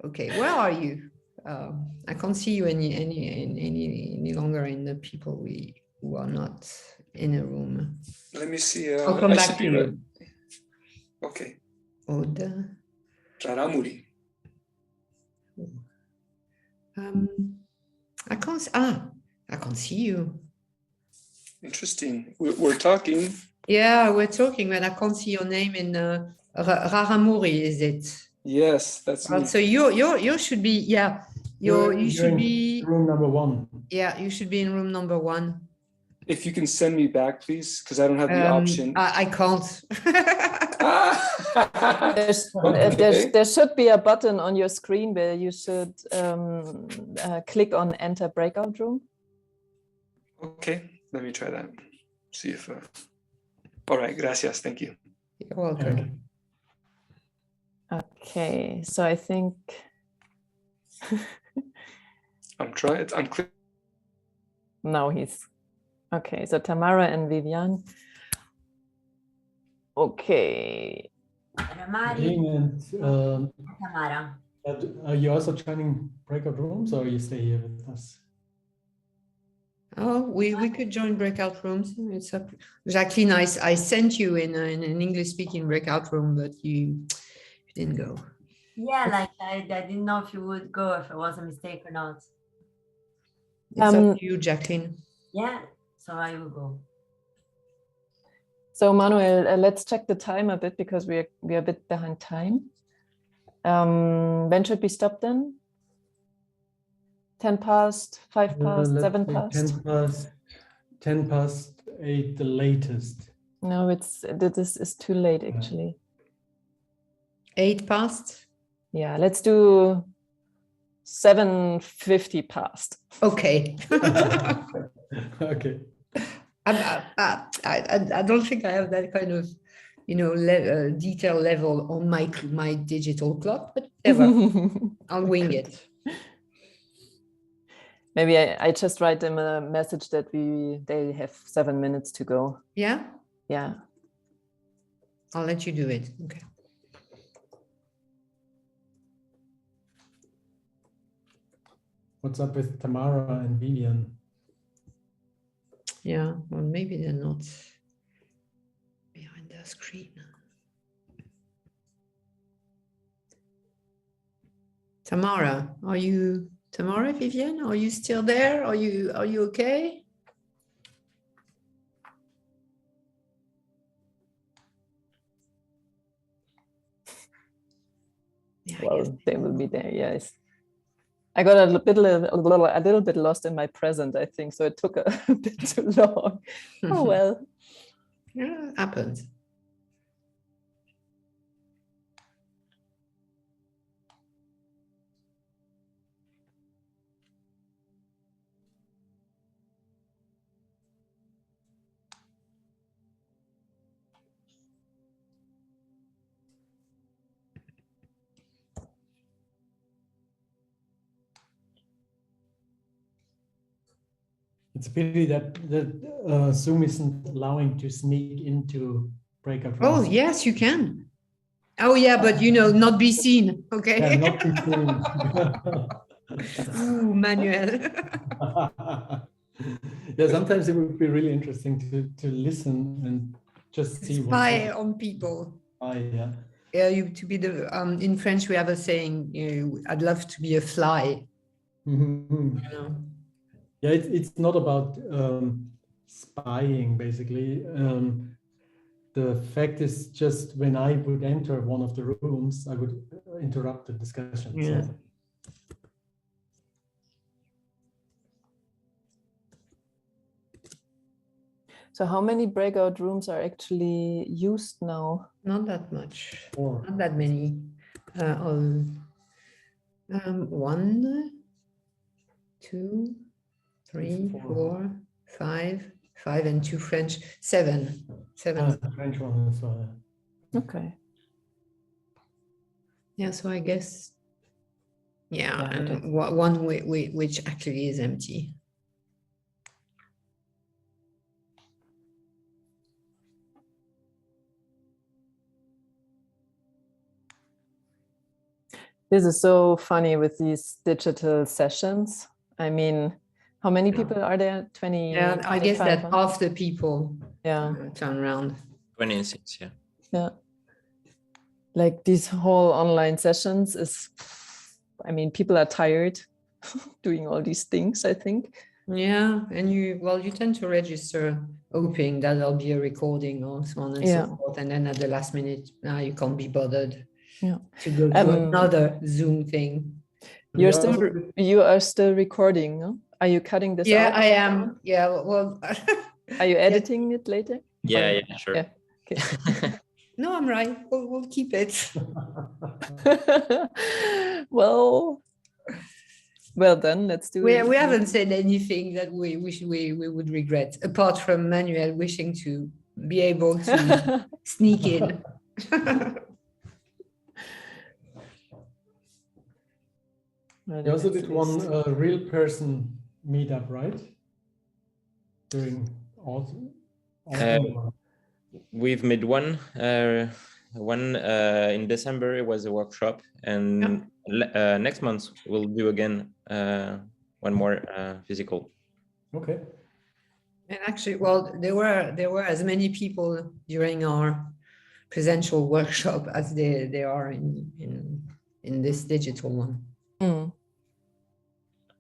Okay, where are you? I can't see you any longer in the people who are not in a room. Let me see. I'll come I back should to be you. ready. Okay. Oda. Raramuri. I can't see you. Interesting. We're talking. Yeah, we're talking, but I can't see your name in Raramuri, is it? Yes, that's me. So you should be, yeah. You You're should in be, room number 1. yeah, you should be in room number 1. If you can send me back, please, because I don't have the option. I can't. There should be a button on your screen where you should click on enter breakout room. Okay, let me try that. See if. All right, gracias. Thank you. You're welcome. Okay, so I think I'm trying. I'm clear. now he's okay. So Tamara and Vivian. Okay. Ramari, And Tamara. are you also joining breakout rooms, or you stay here with us? Oh, we could join breakout rooms. It's up. Jacqueline, I sent you in an English-speaking breakout room, but you didn't go. Yeah, like I didn't know if you would go, if it was a mistake or not. It's up to you, Jacqueline. Yeah, so I will go. So Manuel, let's check the time a bit because we're a bit behind time. When should we stop then? 10 past, 5 past, Let's 7 say past? 10 past 8, the latest. No, this is too late actually. 8 past? Yeah, let's do 7:50 past. Okay. Okay. I don't think I have that kind of, detail level on my digital clock, but whatever. I'll wing it. Maybe I just write them a message that they have 7 minutes to go. Yeah, Yeah. I'll let you do it. Okay. What's up with Tamara and Vivian? Yeah, well, maybe they're not behind the screen. Tamara, Vivian, are you still there? Are you okay? Yeah, Well, they will be there, yes. I got a little bit lost in my present, I think, so it took a bit too long. Oh well. Yeah, it happens. It's a pity that Zoom isn't allowing to sneak into breakout Oh, rooms. yes, you can. Oh yeah, but you know, not be seen. Okay. Yeah, not be seen. Ooh, Manuel. Yeah, sometimes it would be really interesting to listen and just see what. Spy on people. Yeah. Yeah, you to be the in French we have a saying, you know, I'd love to be a fly. Mhm. You know? Yeah, it's not about spying, basically. The fact is just when I would enter one of the rooms, I would interrupt the discussion. Yeah. So. So how many breakout rooms are actually used now? Not that much. Or Not that many. One, two, three, four, five, and two French, seven. the French one as well. Okay. Yeah, so I guess, yeah, Yeah, and one which actually is empty. This is so funny with these digital sessions. I mean, how many people are there? 20? Yeah, I guess 25, that huh? half the people Yeah. turn around. 26, yeah. Yeah. Like these whole online sessions is, I mean, people are tired doing all these things, I think. Yeah, and you tend to register hoping that there'll be a recording or so on and Yeah. so forth. And then at the last minute, now you can't be bothered Yeah. to go to another Zoom thing. You are still recording, no? Are you cutting this out? Yeah, I am. Yeah, well. Are you editing it later? Yeah, yeah, sure. Yeah. Okay. No, I'm right. We'll keep it. Well then, let's do it. We haven't said anything that we would regret, apart from Manuel wishing to be able to sneak in. You also did one real person meetup, right? During autumn. We've made one in December. It was a workshop, and next month we'll do again one more physical. Okay. And actually, well, there were as many people during our presential workshop as there are in this digital one. Mm.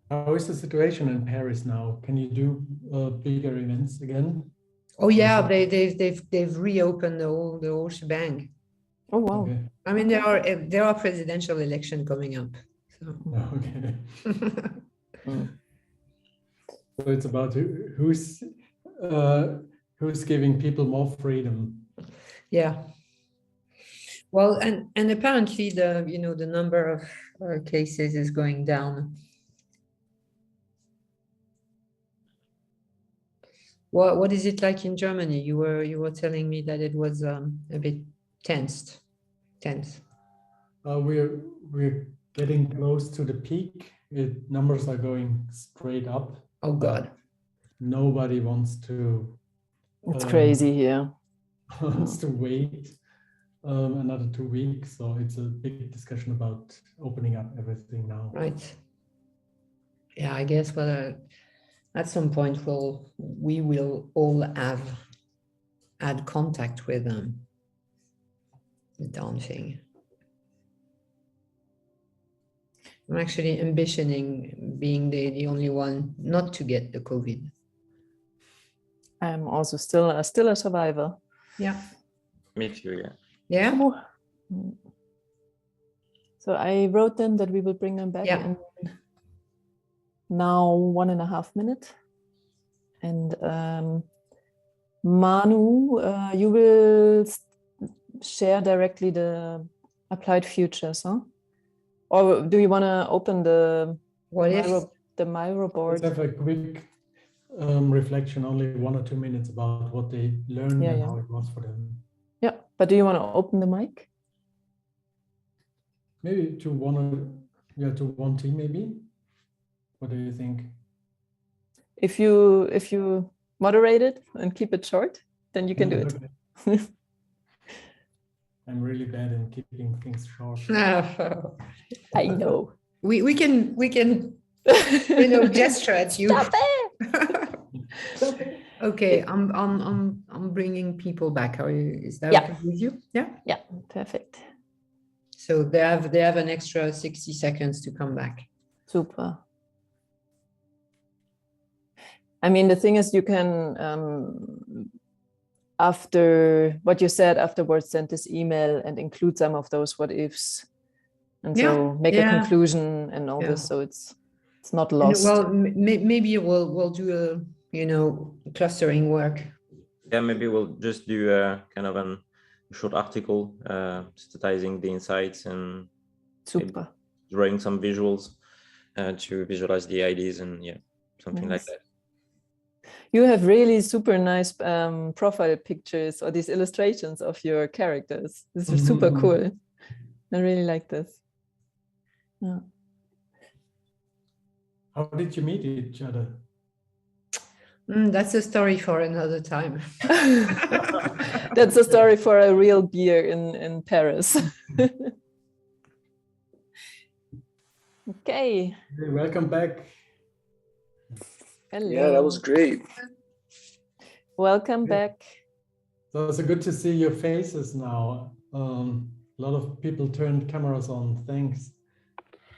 How is the situation in Paris now? Can you do bigger events again? Oh yeah, they've reopened the whole shebang. Oh wow! Okay. I mean, there are presidential election coming up. So. Okay. So it's about who's giving people more freedom. Yeah. Well, and apparently the number of cases is going down. What is it like in Germany? You were telling me that it was a bit tense. We're getting close to the peak. Numbers are going straight up. Oh God! Nobody wants to. It's crazy here. Wants to wait another 2 weeks. So it's a big discussion about opening up everything now. Right. Yeah, I guess whether at some point we will all have had contact with them. The darn thing. I'm actually ambitioning being the only one not to get the COVID. I'm also still a survivor. Yeah. Me too, yeah. Yeah. So I wrote them that we will bring them back in now 1.5 minutes. And Manu, you will share directly the applied futures, huh? Or do you want to open the Miro board? Let's have a quick reflection, only 1 or 2 minutes, about what they learned and how it was for them. Yeah, but do you want to open the mic? Maybe to one team, maybe. What do you think? If you moderate it and keep it short, then you can do it. I'm really bad in keeping things short. I know. we can gesture at you. Stop it! Okay, I'm bringing people back. Is that Yeah. okay with you? Yeah. Yeah, perfect. So they have an extra 60 seconds to come back. Super. I mean, the thing is, you can, after what you said afterwards, send this email and include some of those what ifs, and so make a conclusion and all this, so it's not lost. Well, maybe we'll do a clustering work. Yeah, maybe we'll just do a kind of a short article synthesizing the insights and Super. drawing some visuals to visualize the ideas and something like that. You have really super nice profile pictures or these illustrations of your characters. This is super cool. I really like this. Yeah. How did you meet each other? That's a story for another time. That's a story for a real beer in Paris. Okay. Welcome back. Hello. Yeah, that was great. Welcome back. So it's good to see your faces now. A lot of people turned cameras on. Thanks.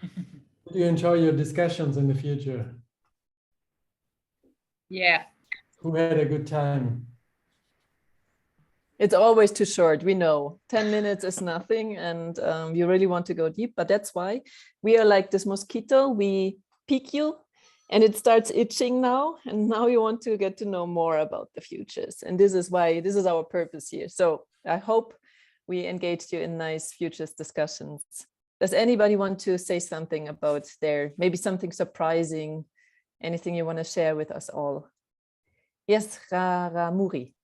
Do you enjoy your discussions in the future? Yeah. Who had a good time? It's always too short, we know. 10 minutes is nothing, and you really want to go deep, but that's why we are like this mosquito. We pick you and it starts itching now, and now you want to get to know more about the futures. And this is why, this is our purpose here. So I hope we engaged you in nice futures discussions. Does anybody want to say something about maybe something surprising, anything you want to share with us all? Yes, Muri.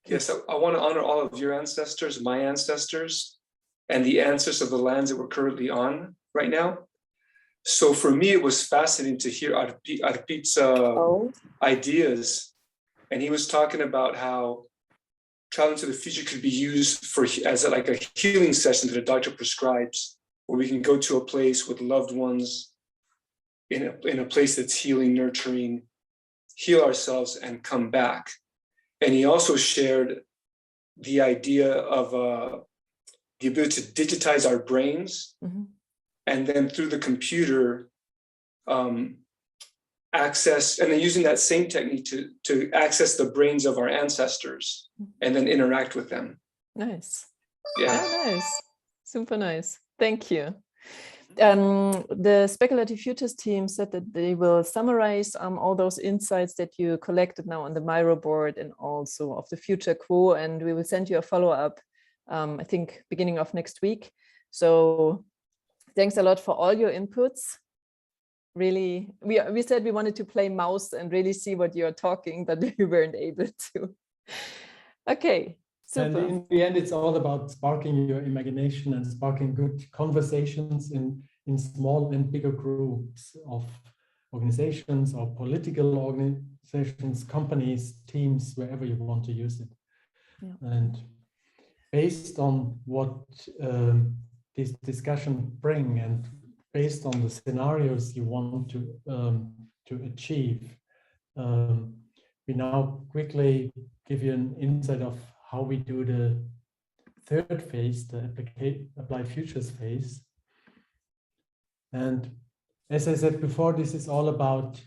Yes, I want to honor all of your ancestors, my ancestors, and the ancestors of the lands that we're currently on right now. So for me, it was fascinating to hear Arpit's ideas. And he was talking about how traveling to the future could be used as a healing session that a doctor prescribes, where we can go to a place with loved ones in a place that's healing, nurturing, heal ourselves and come back. And he also shared the idea of the ability to digitize our brains, and then through the computer access, and then using that same technique to access the brains of our ancestors and then interact with them. Nice. Yeah. Oh, nice. Super nice. Thank you. The Speculative Futures team said that they will summarize all those insights that you collected now on the Miro board and also of the Future Quo, and we will send you a follow-up, I think, beginning of next week. So thanks a lot for all your inputs. Really, we said we wanted to play mouse and really see what you're talking, but we weren't able to. Okay. Super. And in the end, it's all about sparking your imagination and sparking good conversations in small and bigger groups of organizations or political organizations, companies, teams, wherever you want to use it. Yeah. And based on what this discussion bring and based on the scenarios you want to achieve, we now quickly give you an insight of how we do the third phase, the apply futures phase. And as I said before, this is all about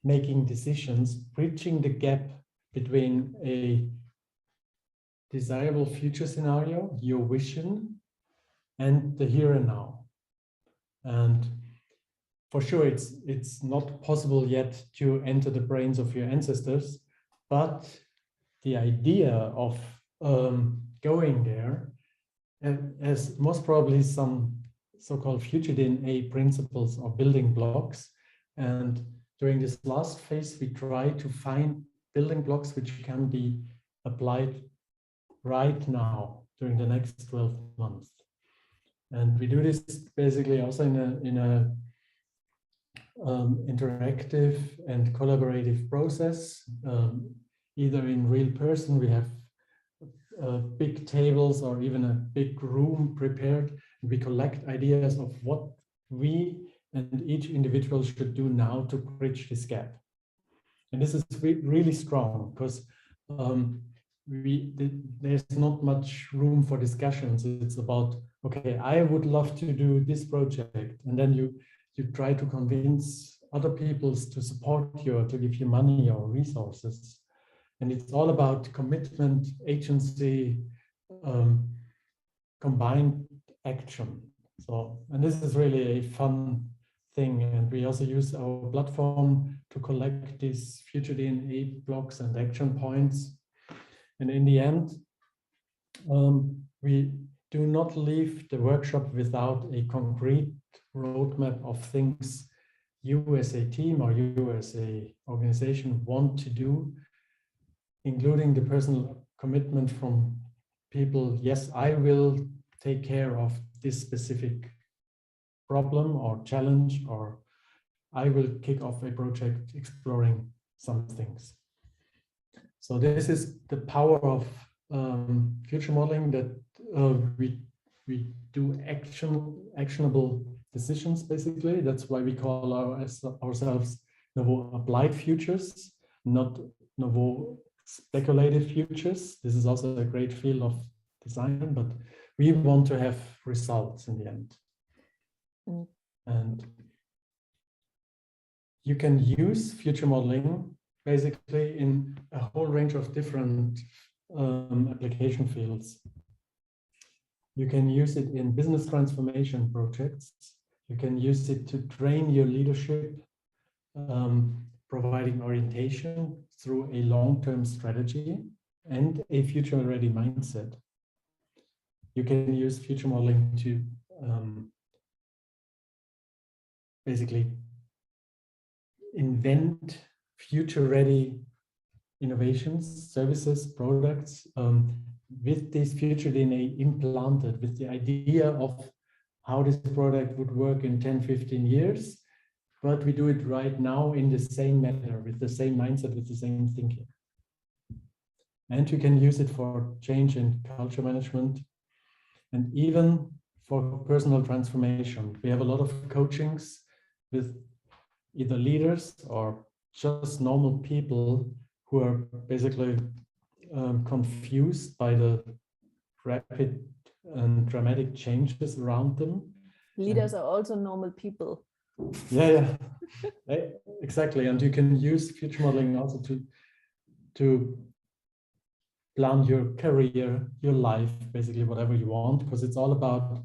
making decisions, bridging the gap between a desirable future scenario, your vision, and the here and now. And for sure, it's not possible yet to enter the brains of your ancestors, but the idea of going there has most probably some so-called future DNA principles or building blocks. And during this last phase, we try to find building blocks which can be applied right now during the next 12 months. And we do this basically also in a interactive and collaborative process. Either in real person, we have big tables or even a big room prepared. And we collect ideas of what we and each individual should do now to bridge this gap. And this is really strong because there's not much room for discussions. It's about, okay, I would love to do this project. And then you try to convince other people to support you or to give you money or resources. And it's all about commitment, agency, combined action. So, and this is really a fun thing. And we also use our platform to collect these future DNA blocks and action points. And in the end, we do not leave the workshop without a concrete roadmap of things you as a team or you as a organization want to do, including the personal commitment from people. Yes, I will take care of this specific problem or challenge, or I will kick off a project exploring some things. So this is the power of future modeling, that we do actionable decisions, basically. That's why we call ourselves Knoweaux Applied Futures, not Knoweaux Speculative Futures. This is also a great field of design, but we want to have results in the end. And you can use future modeling basically in a whole range of different application fields. You can use it in business transformation projects. You can use it to train your leadership, providing orientation through a long-term strategy and a future-ready mindset. You can use future modeling to basically invent future-ready innovations, services, products, with this future DNA implanted, with the idea of how this product would work in 10, 15 years, but we do it right now in the same manner, with the same mindset, with the same thinking. And you can use it for change in culture management and even for personal transformation. We have a lot of coachings with either leaders or just normal people who are basically confused by the rapid and dramatic changes around them. Leaders are also normal people. Yeah, exactly. And you can use future modeling also to plan your career, your life, basically whatever you want, because it's all about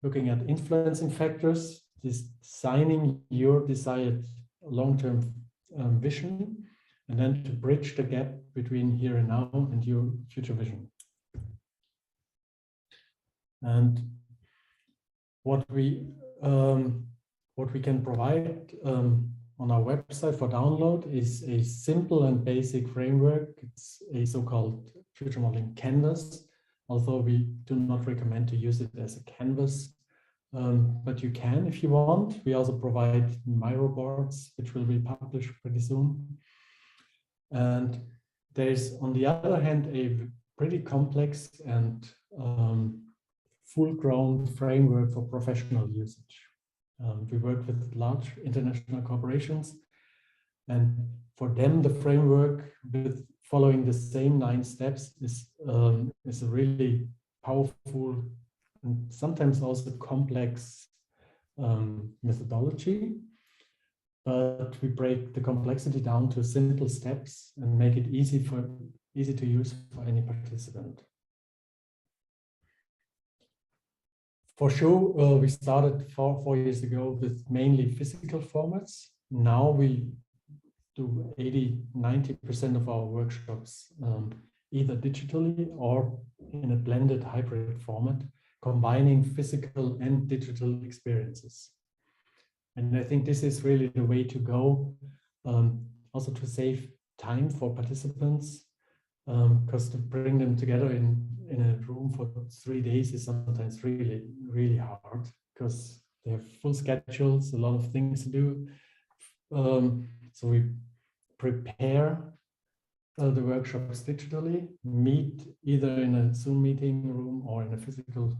looking at influencing factors, designing your desired long-term vision, and then to bridge the gap between here and now and your future vision. And what we can provide on our website for download is a simple and basic framework. It's a so-called future modeling canvas, although we do not recommend to use it as a canvas, but you can if you want. We also provide Miro boards, which will be published pretty soon. And there's, on the other hand, a pretty complex and full-grown framework for professional usage. We work with large international corporations, and for them, the framework with following the same 9 steps is a really powerful and sometimes also complex methodology. But we break the complexity down to simple steps and make it easy to use for any participant. For sure, we started 4 years ago with mainly physical formats. Now we do 80–90% of our workshops either digitally or in a blended hybrid format, combining physical and digital experiences. And I think this is really the way to go, also to save time for participants, because to bring them together in a room for 3 days is sometimes really, really hard, because they have full schedules, a lot of things to do. So we prepare the workshops digitally, meet either in a Zoom meeting room or in a physical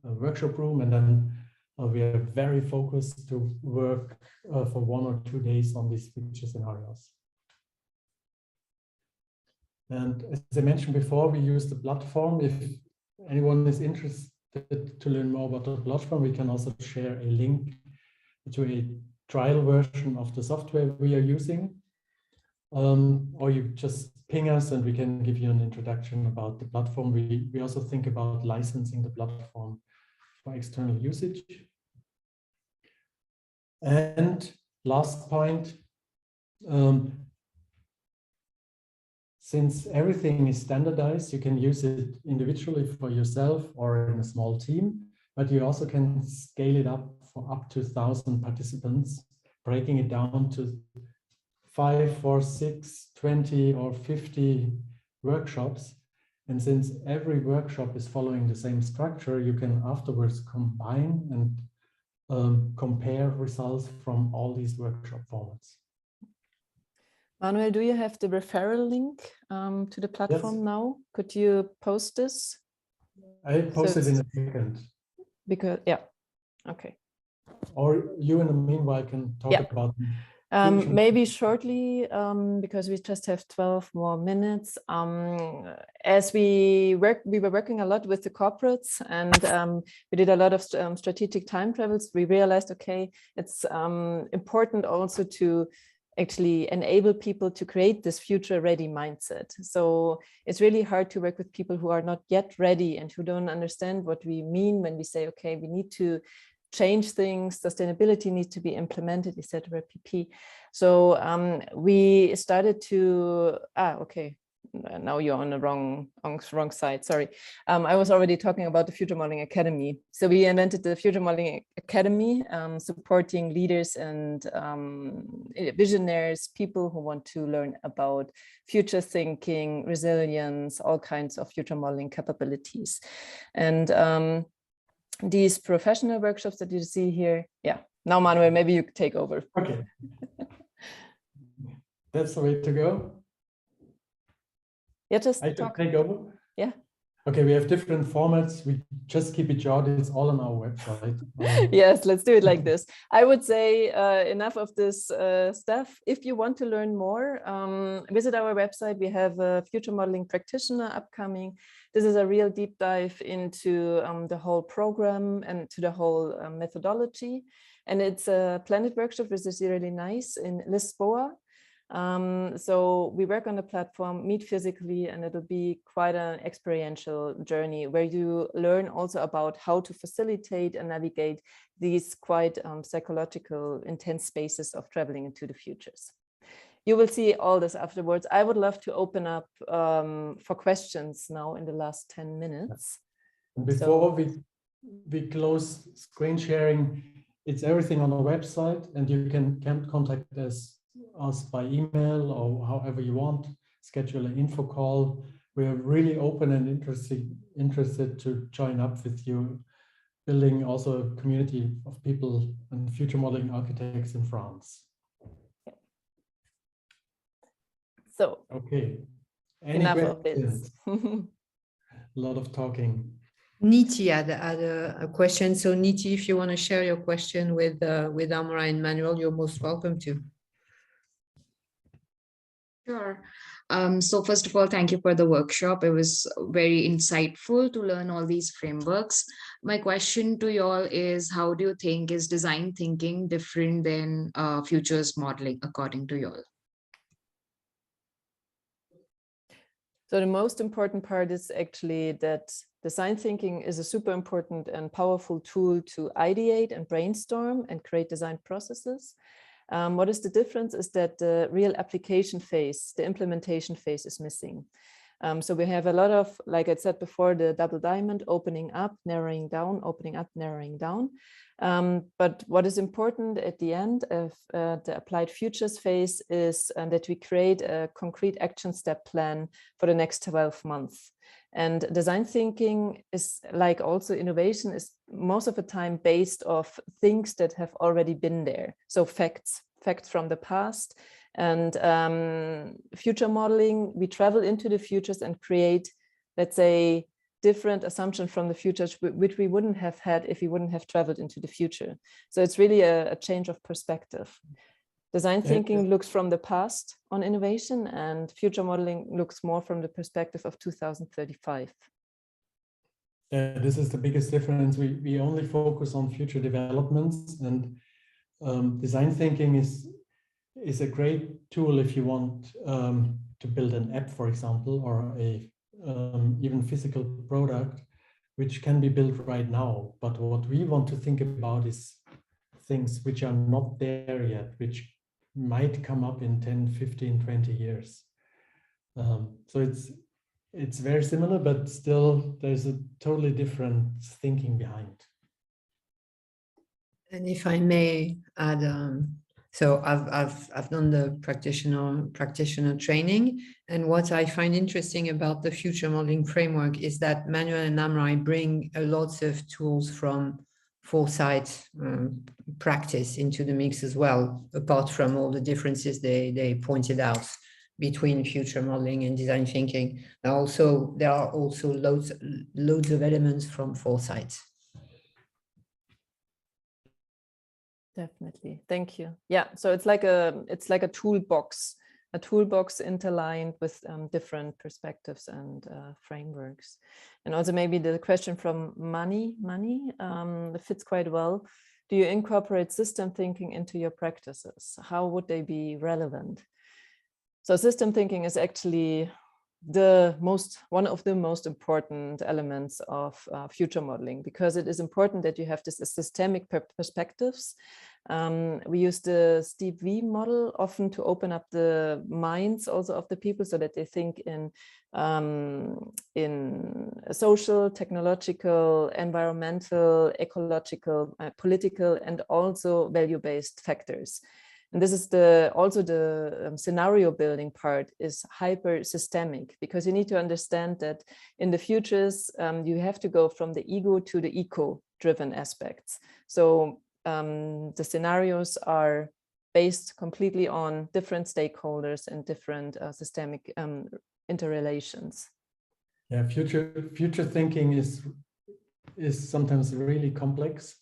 workshop room, and then we are very focused to work for 1 or 2 days on these future scenarios. And as I mentioned before, we use the platform. If anyone is interested to learn more about the platform, we can also share a link to a trial version of the software we are using. Or you just ping us and we can give you an introduction about the platform. We also think about licensing the platform for external usage. And last point, since everything is standardized, you can use it individually for yourself or in a small team, but you also can scale it up for up to 1,000 participants, breaking it down to 5 or 6, 20 or 50 workshops. And since every workshop is following the same structure, you can afterwards combine and compare results from all these workshop formats. Manuel, do you have the referral link to the platform now? Could you post this? I post it in a second. Because, yeah, okay. Or you in the meanwhile can talk about maybe shortly, because we just have 12 more minutes. As we were working a lot with the corporates, and we did a lot of strategic time travels, we realized, okay, it's important also to actually enable people to create this future ready mindset. So it's really hard to work with people who are not yet ready and who don't understand what we mean when we say, okay, we need to change things, sustainability needs to be implemented, etc. pp. So we started to, okay, now you're on the wrong side, sorry. I was already talking about the Future Modeling Academy. So we invented the Future Modeling Academy, supporting leaders and visionaries, people who want to learn about future thinking, resilience, all kinds of future modeling capabilities. And these professional workshops that you see here, yeah. Now, Manuel, maybe you take over. Okay. That's the way to go. Yeah, just I should take over? Yeah. Okay, we have different formats. We just keep it short. It's all on our website. Yes, let's do it like this. I would say enough of this stuff. If you want to learn more, visit our website. We have a future modeling practitioner upcoming. This is a real deep dive into the whole program and to the whole methodology. And it's a Planet workshop, which is really nice in Lisboa. So we work on the platform, meet physically, and it'll be quite an experiential journey where you learn also about how to facilitate and navigate these quite psychological, intense spaces of traveling into the futures. You will see all this afterwards. I would love to open up for questions now in the last 10 minutes. Before we close screen sharing, it's everything on the website, and you can contact us by email or however you want, schedule an info call. We are really open and interested to join up with you, building also a community of people and future modeling architects in France. So, okay. Enough of this. A lot of talking. Niti had a question. So Niti, if you want to share your question with Amrei and Manuel, you're most welcome to. Sure. So first of all, thank you for the workshop. It was very insightful to learn all these frameworks. My question to you all is, how do you think is design thinking different than futures modeling according to you all? So the most important part is actually that design thinking is a super important and powerful tool to ideate and brainstorm and create design processes. What is the difference is that the real application phase, the implementation phase is missing. So we have a lot of, like I said before, the double diamond, opening up, narrowing down, opening up, narrowing down. But what is important at the end of the applied futures phase is that we create a concrete action step plan for the next 12 months. And design thinking is, like also innovation, is most of the time based off things that have already been there. So facts from the past And future modeling, we travel into the futures and create, let's say, different assumptions from the futures, which we wouldn't have had if we wouldn't have traveled into the future. So it's really a change of perspective. Design thinking looks from the past on innovation, and future modeling looks more from the perspective of 2035. Yeah, this is the biggest difference. We only focus on future developments, and design thinking is a great tool if you want to build an app, for example, or a even physical product, which can be built right now. But what we want to think about is things which are not there yet, which might come up in 10, 15, 20 years. So it's very similar, but still there's a totally different thinking behind. And if I may add, so I've done the practitioner training, and what I find interesting about the future modeling framework is that Manuel and Amrei bring a lot of tools from foresight practice into the mix as well, apart from all the differences they pointed out between future modeling and design thinking. There are also loads of elements from foresight. Definitely, thank you. Yeah, so it's like a toolbox interlined with different perspectives and frameworks. And also maybe the question from Mani fits quite well. Do you incorporate system thinking into your practices? How would they be relevant? So system thinking is actually one of the most important elements of future modeling, because it is important that you have this systemic perspectives. We use the Steve V model often to open up the minds also of the people, so that they think in social, technological, environmental, ecological, political, and also value-based factors. And this is also the scenario building part is hyper systemic, because you need to understand that in the futures, you have to go from the ego to the eco driven aspects. So the scenarios are based completely on different stakeholders and different systemic interrelations. Yeah, future thinking is sometimes really complex,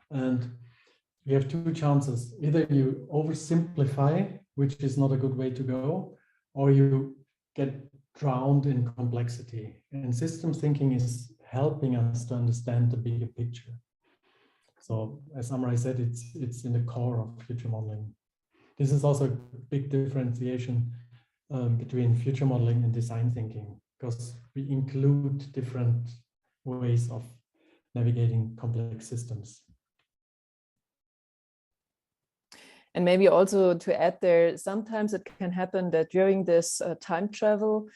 and you have two chances. Either you oversimplify, which is not a good way to go, or you get drowned in complexity. And system thinking is helping us to understand the bigger picture. So as Amrei said, it's in the core of future modeling. This is also a big differentiation between future modeling and design thinking, because we include different ways of navigating complex systems. And maybe also to add there, sometimes it can happen that during this time travel,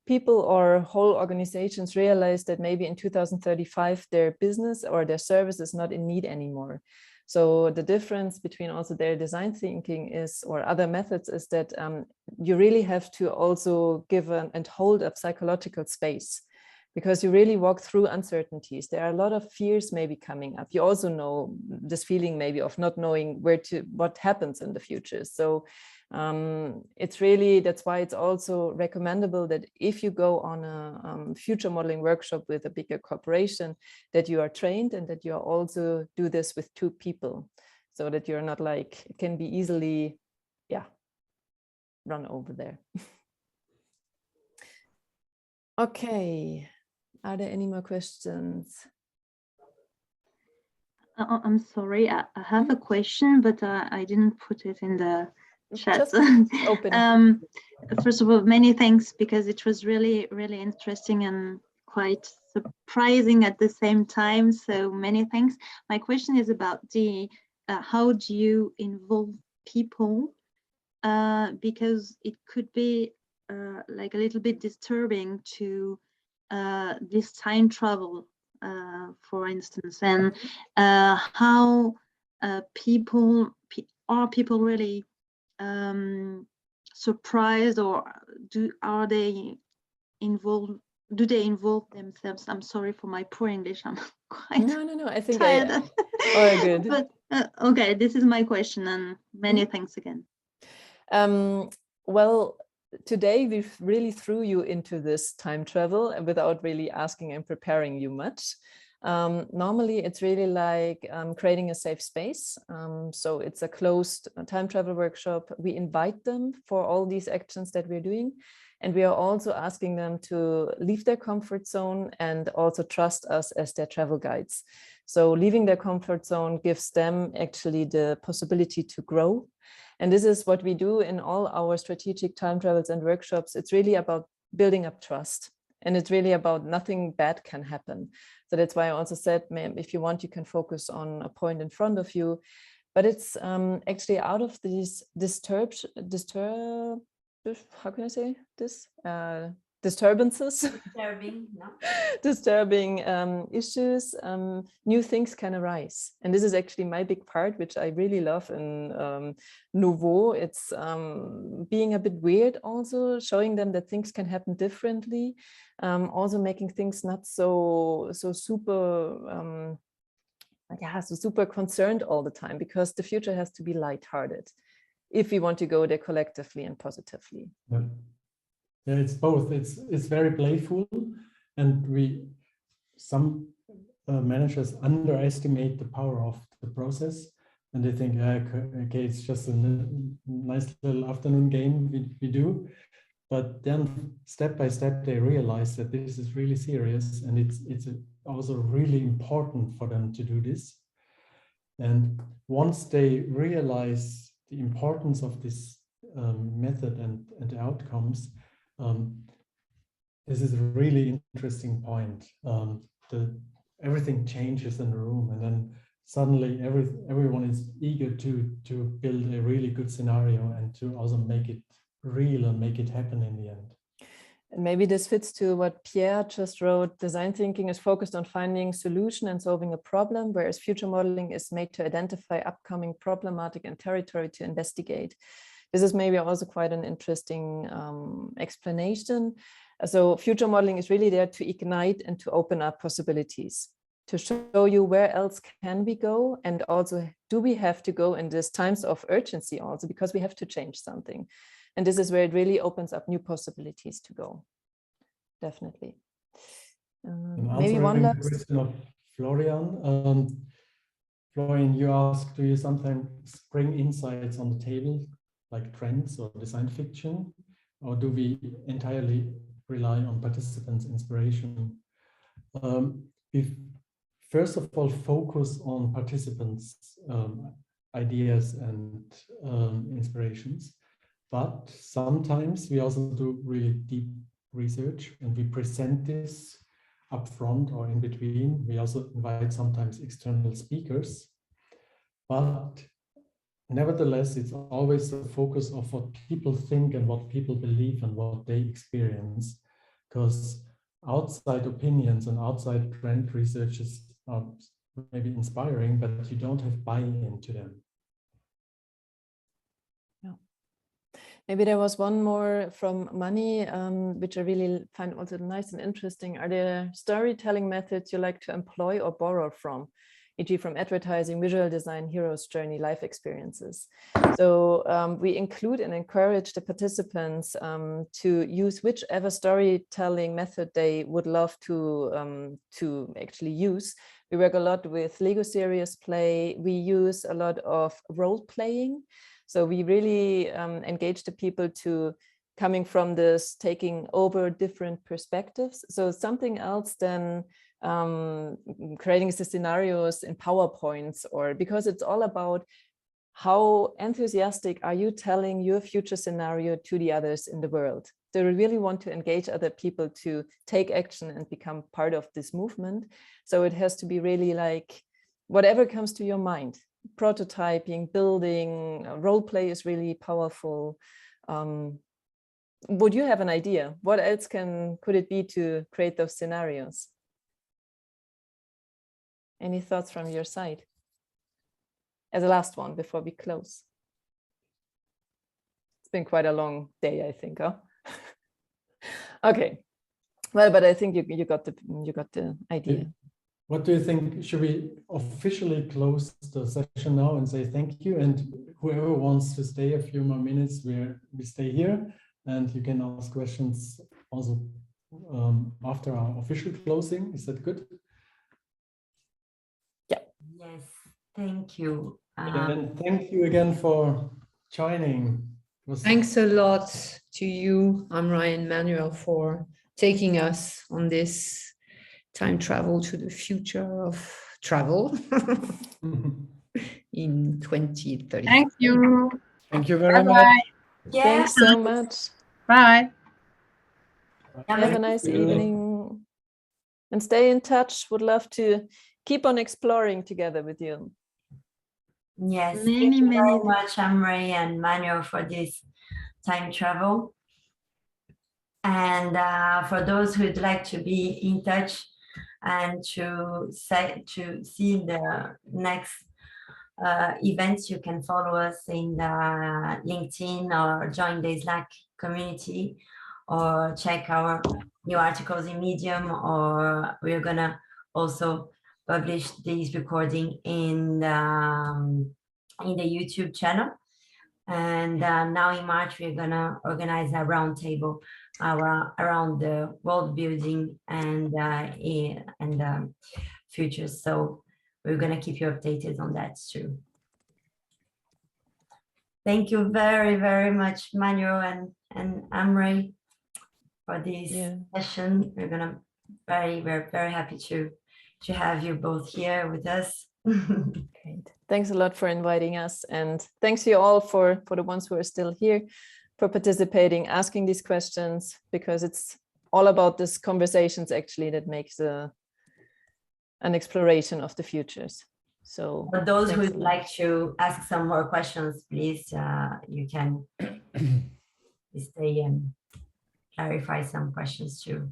people or whole organizations realize that maybe in 2035, their business or their service is not in need anymore. So the difference between also their design thinking is, or other methods, is that you really have to also give and hold up psychological space, because you really walk through uncertainties. There are a lot of fears maybe coming up. You also know this feeling maybe of not knowing what happens in the future. So it's really, that's why it's also recommendable that if you go on a future modeling workshop with a bigger corporation, that you are trained and that you also do this with two people, so that you're not like, it can be easily, run over there. Okay. Are there any more questions? I'm sorry, I have a question, but I didn't put it in the chat. Just open. First of all, many thanks, because it was really, really interesting and quite surprising at the same time. So many thanks. My question is about the how do you involve people? Because it could be like a little bit disturbing to this time travel, for instance, and how people really surprised, or do they involve themselves? I'm sorry for my poor English. I'm quite no. I think tired. Oh, good. But okay, this is my question, and many thanks again. Well, today we really threw you into this time travel without really asking and preparing you much. Normally, it's really like creating a safe space. So it's a closed time travel workshop. We invite them for all these actions that we're doing. And we are also asking them to leave their comfort zone and also trust us as their travel guides. So leaving their comfort zone gives them actually the possibility to grow. And this is what we do in all our strategic time travels and workshops. It's really about building up trust. And it's really about nothing bad can happen. So that's why I also said, if you want, you can focus on a point in front of you. But it's actually out of these how can I say this? Disturbances, disturbing issues, new things can arise. And this is actually my big part, which I really love in Knoweaux. It's being a bit weird also, showing them that things can happen differently, also making things not so super, so super concerned all the time, because the future has to be lighthearted if we want to go there collectively and positively. Yeah, it's both. It's very playful, and some managers underestimate the power of the process, and they think, okay, it's just a nice little afternoon game we do. But then step by step, they realize that this is really serious, and it's also really important for them to do this. And once they realize the importance of this method and the outcomes, this is a really interesting point. Everything changes in the room, and then suddenly everyone is eager to build a really good scenario and to also make it real and make it happen in the end. And maybe this fits to what Pierre just wrote. Design thinking is focused on finding solution and solving a problem, whereas future modeling is made to identify upcoming problematic and territory to investigate. This is maybe also quite an interesting explanation. So future modeling is really there to ignite and to open up possibilities, to show you where else can we go, and also do we have to go in these times of urgency also, because we have to change something. And this is where it really opens up new possibilities to go. Definitely. Maybe one last question of Florian. Florian, you asked, do you sometimes bring insights on the table, like trends or design fiction, or do we entirely rely on participants' inspiration? If first of all focus on participants' ideas and inspirations, but sometimes we also do really deep research and we present this up front or in between. We also invite sometimes external speakers, but nevertheless, it's always the focus of what people think and what people believe and what they experience, because outside opinions and outside trend researches are maybe inspiring, but you don't have buy-in to them. Maybe there was one more from Mani, which I really find also nice and interesting. Are there storytelling methods you like to employ or borrow from, e.g. from advertising, visual design, hero's journey, life experiences? So we include and encourage the participants to use whichever storytelling method they would love to actually use. We work a lot with Lego serious play. We use a lot of role playing. So we really engage the people to coming from this, taking over different perspectives. So something else than creating the scenarios in PowerPoints, or because it's all about how enthusiastic are you telling your future scenario to the others in the world. They really want to engage other people to take action and become part of this movement. So it has to be really like whatever comes to your mind. Prototyping, building, role play is really powerful. Would you have an idea? What else could it be to create those scenarios? Any thoughts from your side? As a last one before we close. It's been quite a long day, I think. Huh? Okay. Well, but I think you got the idea. what do you think? Should we officially close the session now and say thank you? And whoever wants to stay a few more minutes, we stay here, and you can ask questions also after our official closing. Is that good? Yes, thank you. And thank you again for joining. Thanks a lot to you, Amrei and Manuel, for taking us on this time travel to the future of travel in 2030. Thank you. Thank you very Bye-bye. much. Yeah. Thanks so much. Bye. Have a nice evening. And stay in touch. Would love to keep on exploring together with you. Yes, Many, thank you many very much, Amrei and Manuel, for this time travel. And for those who'd like to be in touch and to see the next events, you can follow us in the LinkedIn or join the Slack community, or check our new articles in Medium, or we're gonna also publish this recording in the YouTube channel. And now in March, we're gonna organize a roundtable around the world building and future. So we're gonna keep you updated on that too. Thank you very, very much, Manuel and Amrei, for this session. We're gonna very happy to have you both here with us. Great. Thanks a lot for inviting us, and thanks you all for the ones who are still here, for participating, asking these questions, because it's all about these conversations actually that makes an exploration of the futures. So for those who would like to ask some more questions, please, you can stay and clarify some questions too.